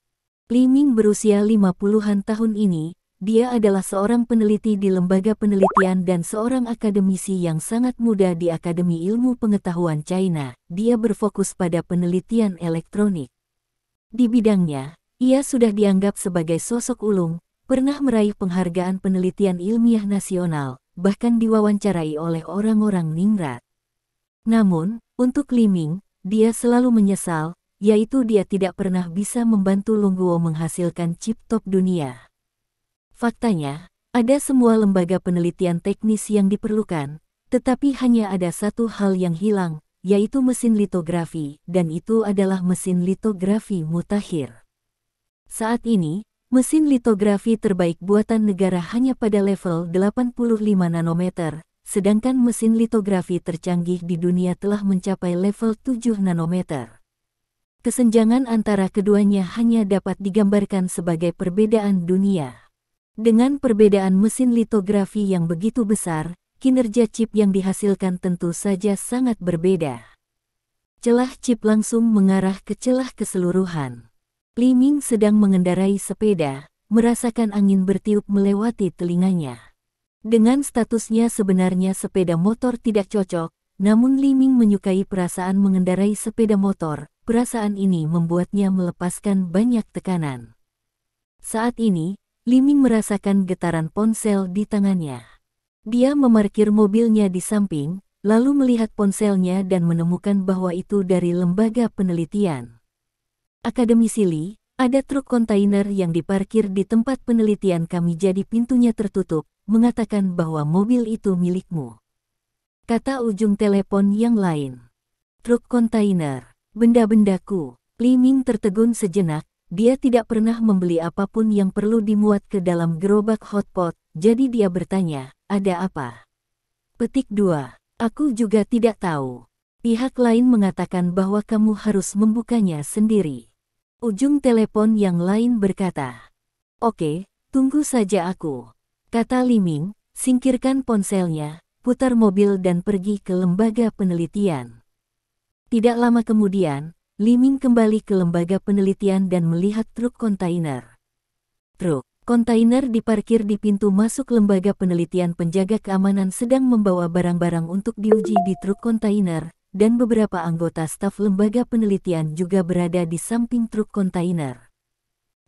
Li Ming berusia 50-an tahun ini, dia adalah seorang peneliti di lembaga penelitian dan seorang akademisi yang sangat muda di Akademi Ilmu Pengetahuan China. Dia berfokus pada penelitian elektronik. Di bidangnya, ia sudah dianggap sebagai sosok ulung, pernah meraih penghargaan penelitian ilmiah nasional, bahkan diwawancarai oleh orang-orang ningrat. Namun, untuk Li Ming, dia selalu menyesal, yaitu dia tidak pernah bisa membantu Longguo menghasilkan chip top dunia. Faktanya, ada semua lembaga penelitian teknis yang diperlukan, tetapi hanya ada satu hal yang hilang, yaitu mesin litografi, dan itu adalah mesin litografi mutakhir. Saat ini, mesin litografi terbaik buatan negara hanya pada level 85 nanometer, sedangkan mesin litografi tercanggih di dunia telah mencapai level 7 nanometer. Kesenjangan antara keduanya hanya dapat digambarkan sebagai perbedaan dunia. Dengan perbedaan mesin litografi yang begitu besar, kinerja chip yang dihasilkan tentu saja sangat berbeda. Celah chip langsung mengarah ke celah keseluruhan. Li Ming sedang mengendarai sepeda, merasakan angin bertiup melewati telinganya. Dengan statusnya sebenarnya sepeda motor tidak cocok, namun Li Ming menyukai perasaan mengendarai sepeda motor. Perasaan ini membuatnya melepaskan banyak tekanan. Saat ini, Li Ming merasakan getaran ponsel di tangannya. Dia memarkir mobilnya di samping, lalu melihat ponselnya dan menemukan bahwa itu dari lembaga penelitian. Akademisi Li, ada truk kontainer yang diparkir di tempat penelitian kami jadi pintunya tertutup, mengatakan bahwa mobil itu milikmu. Kata ujung telepon yang lain. Truk kontainer, benda-bendaku. Li Ming tertegun sejenak, dia tidak pernah membeli apapun yang perlu dimuat ke dalam gerobak hotpot, jadi dia bertanya, ada apa? Petik 2. Aku juga tidak tahu. Pihak lain mengatakan bahwa kamu harus membukanya sendiri. Ujung telepon yang lain berkata, oke, tunggu saja aku. Kata Li Ming, singkirkan ponselnya, putar mobil dan pergi ke lembaga penelitian. Tidak lama kemudian, Li Ming kembali ke lembaga penelitian dan melihat truk kontainer. Truk kontainer diparkir di pintu masuk lembaga penelitian. Penjaga keamanan sedang membawa barang-barang untuk diuji di truk kontainer, dan beberapa anggota staf lembaga penelitian juga berada di samping truk kontainer.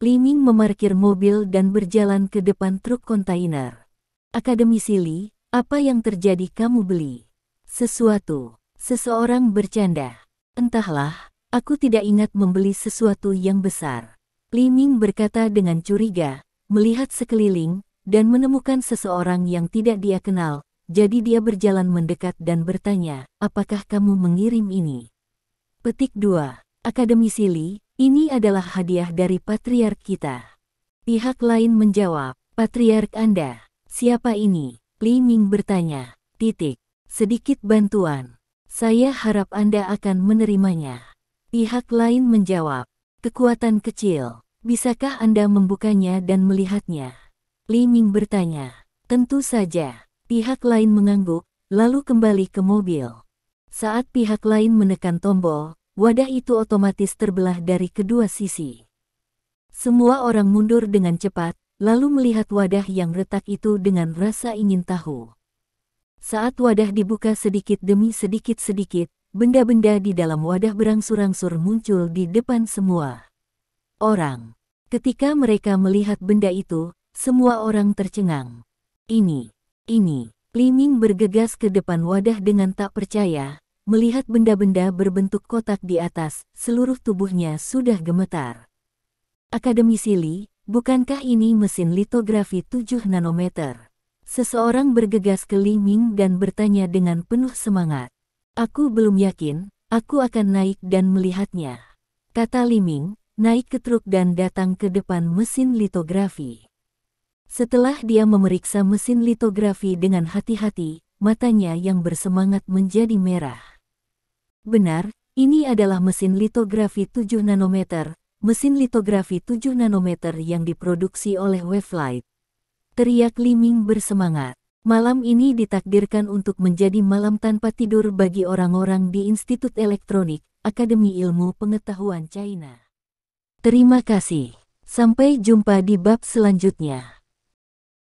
Li Ming memarkir mobil dan berjalan ke depan truk kontainer. Akademisi Li, apa yang terjadi? Kamu beli sesuatu? Seseorang bercanda. Entahlah, aku tidak ingat membeli sesuatu yang besar. Li Ming berkata dengan curiga, melihat sekeliling, dan menemukan seseorang yang tidak dia kenal, jadi dia berjalan mendekat dan bertanya, apakah kamu mengirim ini? Petik 2. Akademisi Li, ini adalah hadiah dari patriark kita. Pihak lain menjawab, patriark Anda, siapa ini? Li Ming bertanya, sedikit bantuan. Saya harap Anda akan menerimanya. Pihak lain menjawab, kekuatan kecil. Bisakah Anda membukanya dan melihatnya? Li Ming bertanya. Tentu saja. Pihak lain mengangguk, lalu kembali ke mobil. Saat pihak lain menekan tombol, wadah itu otomatis terbelah dari kedua sisi. Semua orang mundur dengan cepat, lalu melihat wadah yang retak itu dengan rasa ingin tahu. Saat wadah dibuka sedikit demi sedikit, benda-benda di dalam wadah berangsur-angsur muncul di depan semua orang. Ketika mereka melihat benda itu, semua orang tercengang. Ini. Li Ming bergegas ke depan wadah dengan tak percaya, melihat benda-benda berbentuk kotak di atas, seluruh tubuhnya sudah gemetar. Akademisi Li, bukankah ini mesin litografi 7 nanometer? Seseorang bergegas ke Li Ming dan bertanya dengan penuh semangat. Aku belum yakin, aku akan naik dan melihatnya. Kata Li Ming, naik ke truk dan datang ke depan mesin litografi. Setelah dia memeriksa mesin litografi dengan hati-hati, matanya yang bersemangat menjadi merah. Benar, ini adalah mesin litografi 7 nanometer, mesin litografi 7 nanometer yang diproduksi oleh Wavelight. Teriak Li Ming bersemangat. Malam ini ditakdirkan untuk menjadi malam tanpa tidur bagi orang-orang di Institut Elektronik, Akademi Ilmu Pengetahuan China. Terima kasih. Sampai jumpa di bab selanjutnya.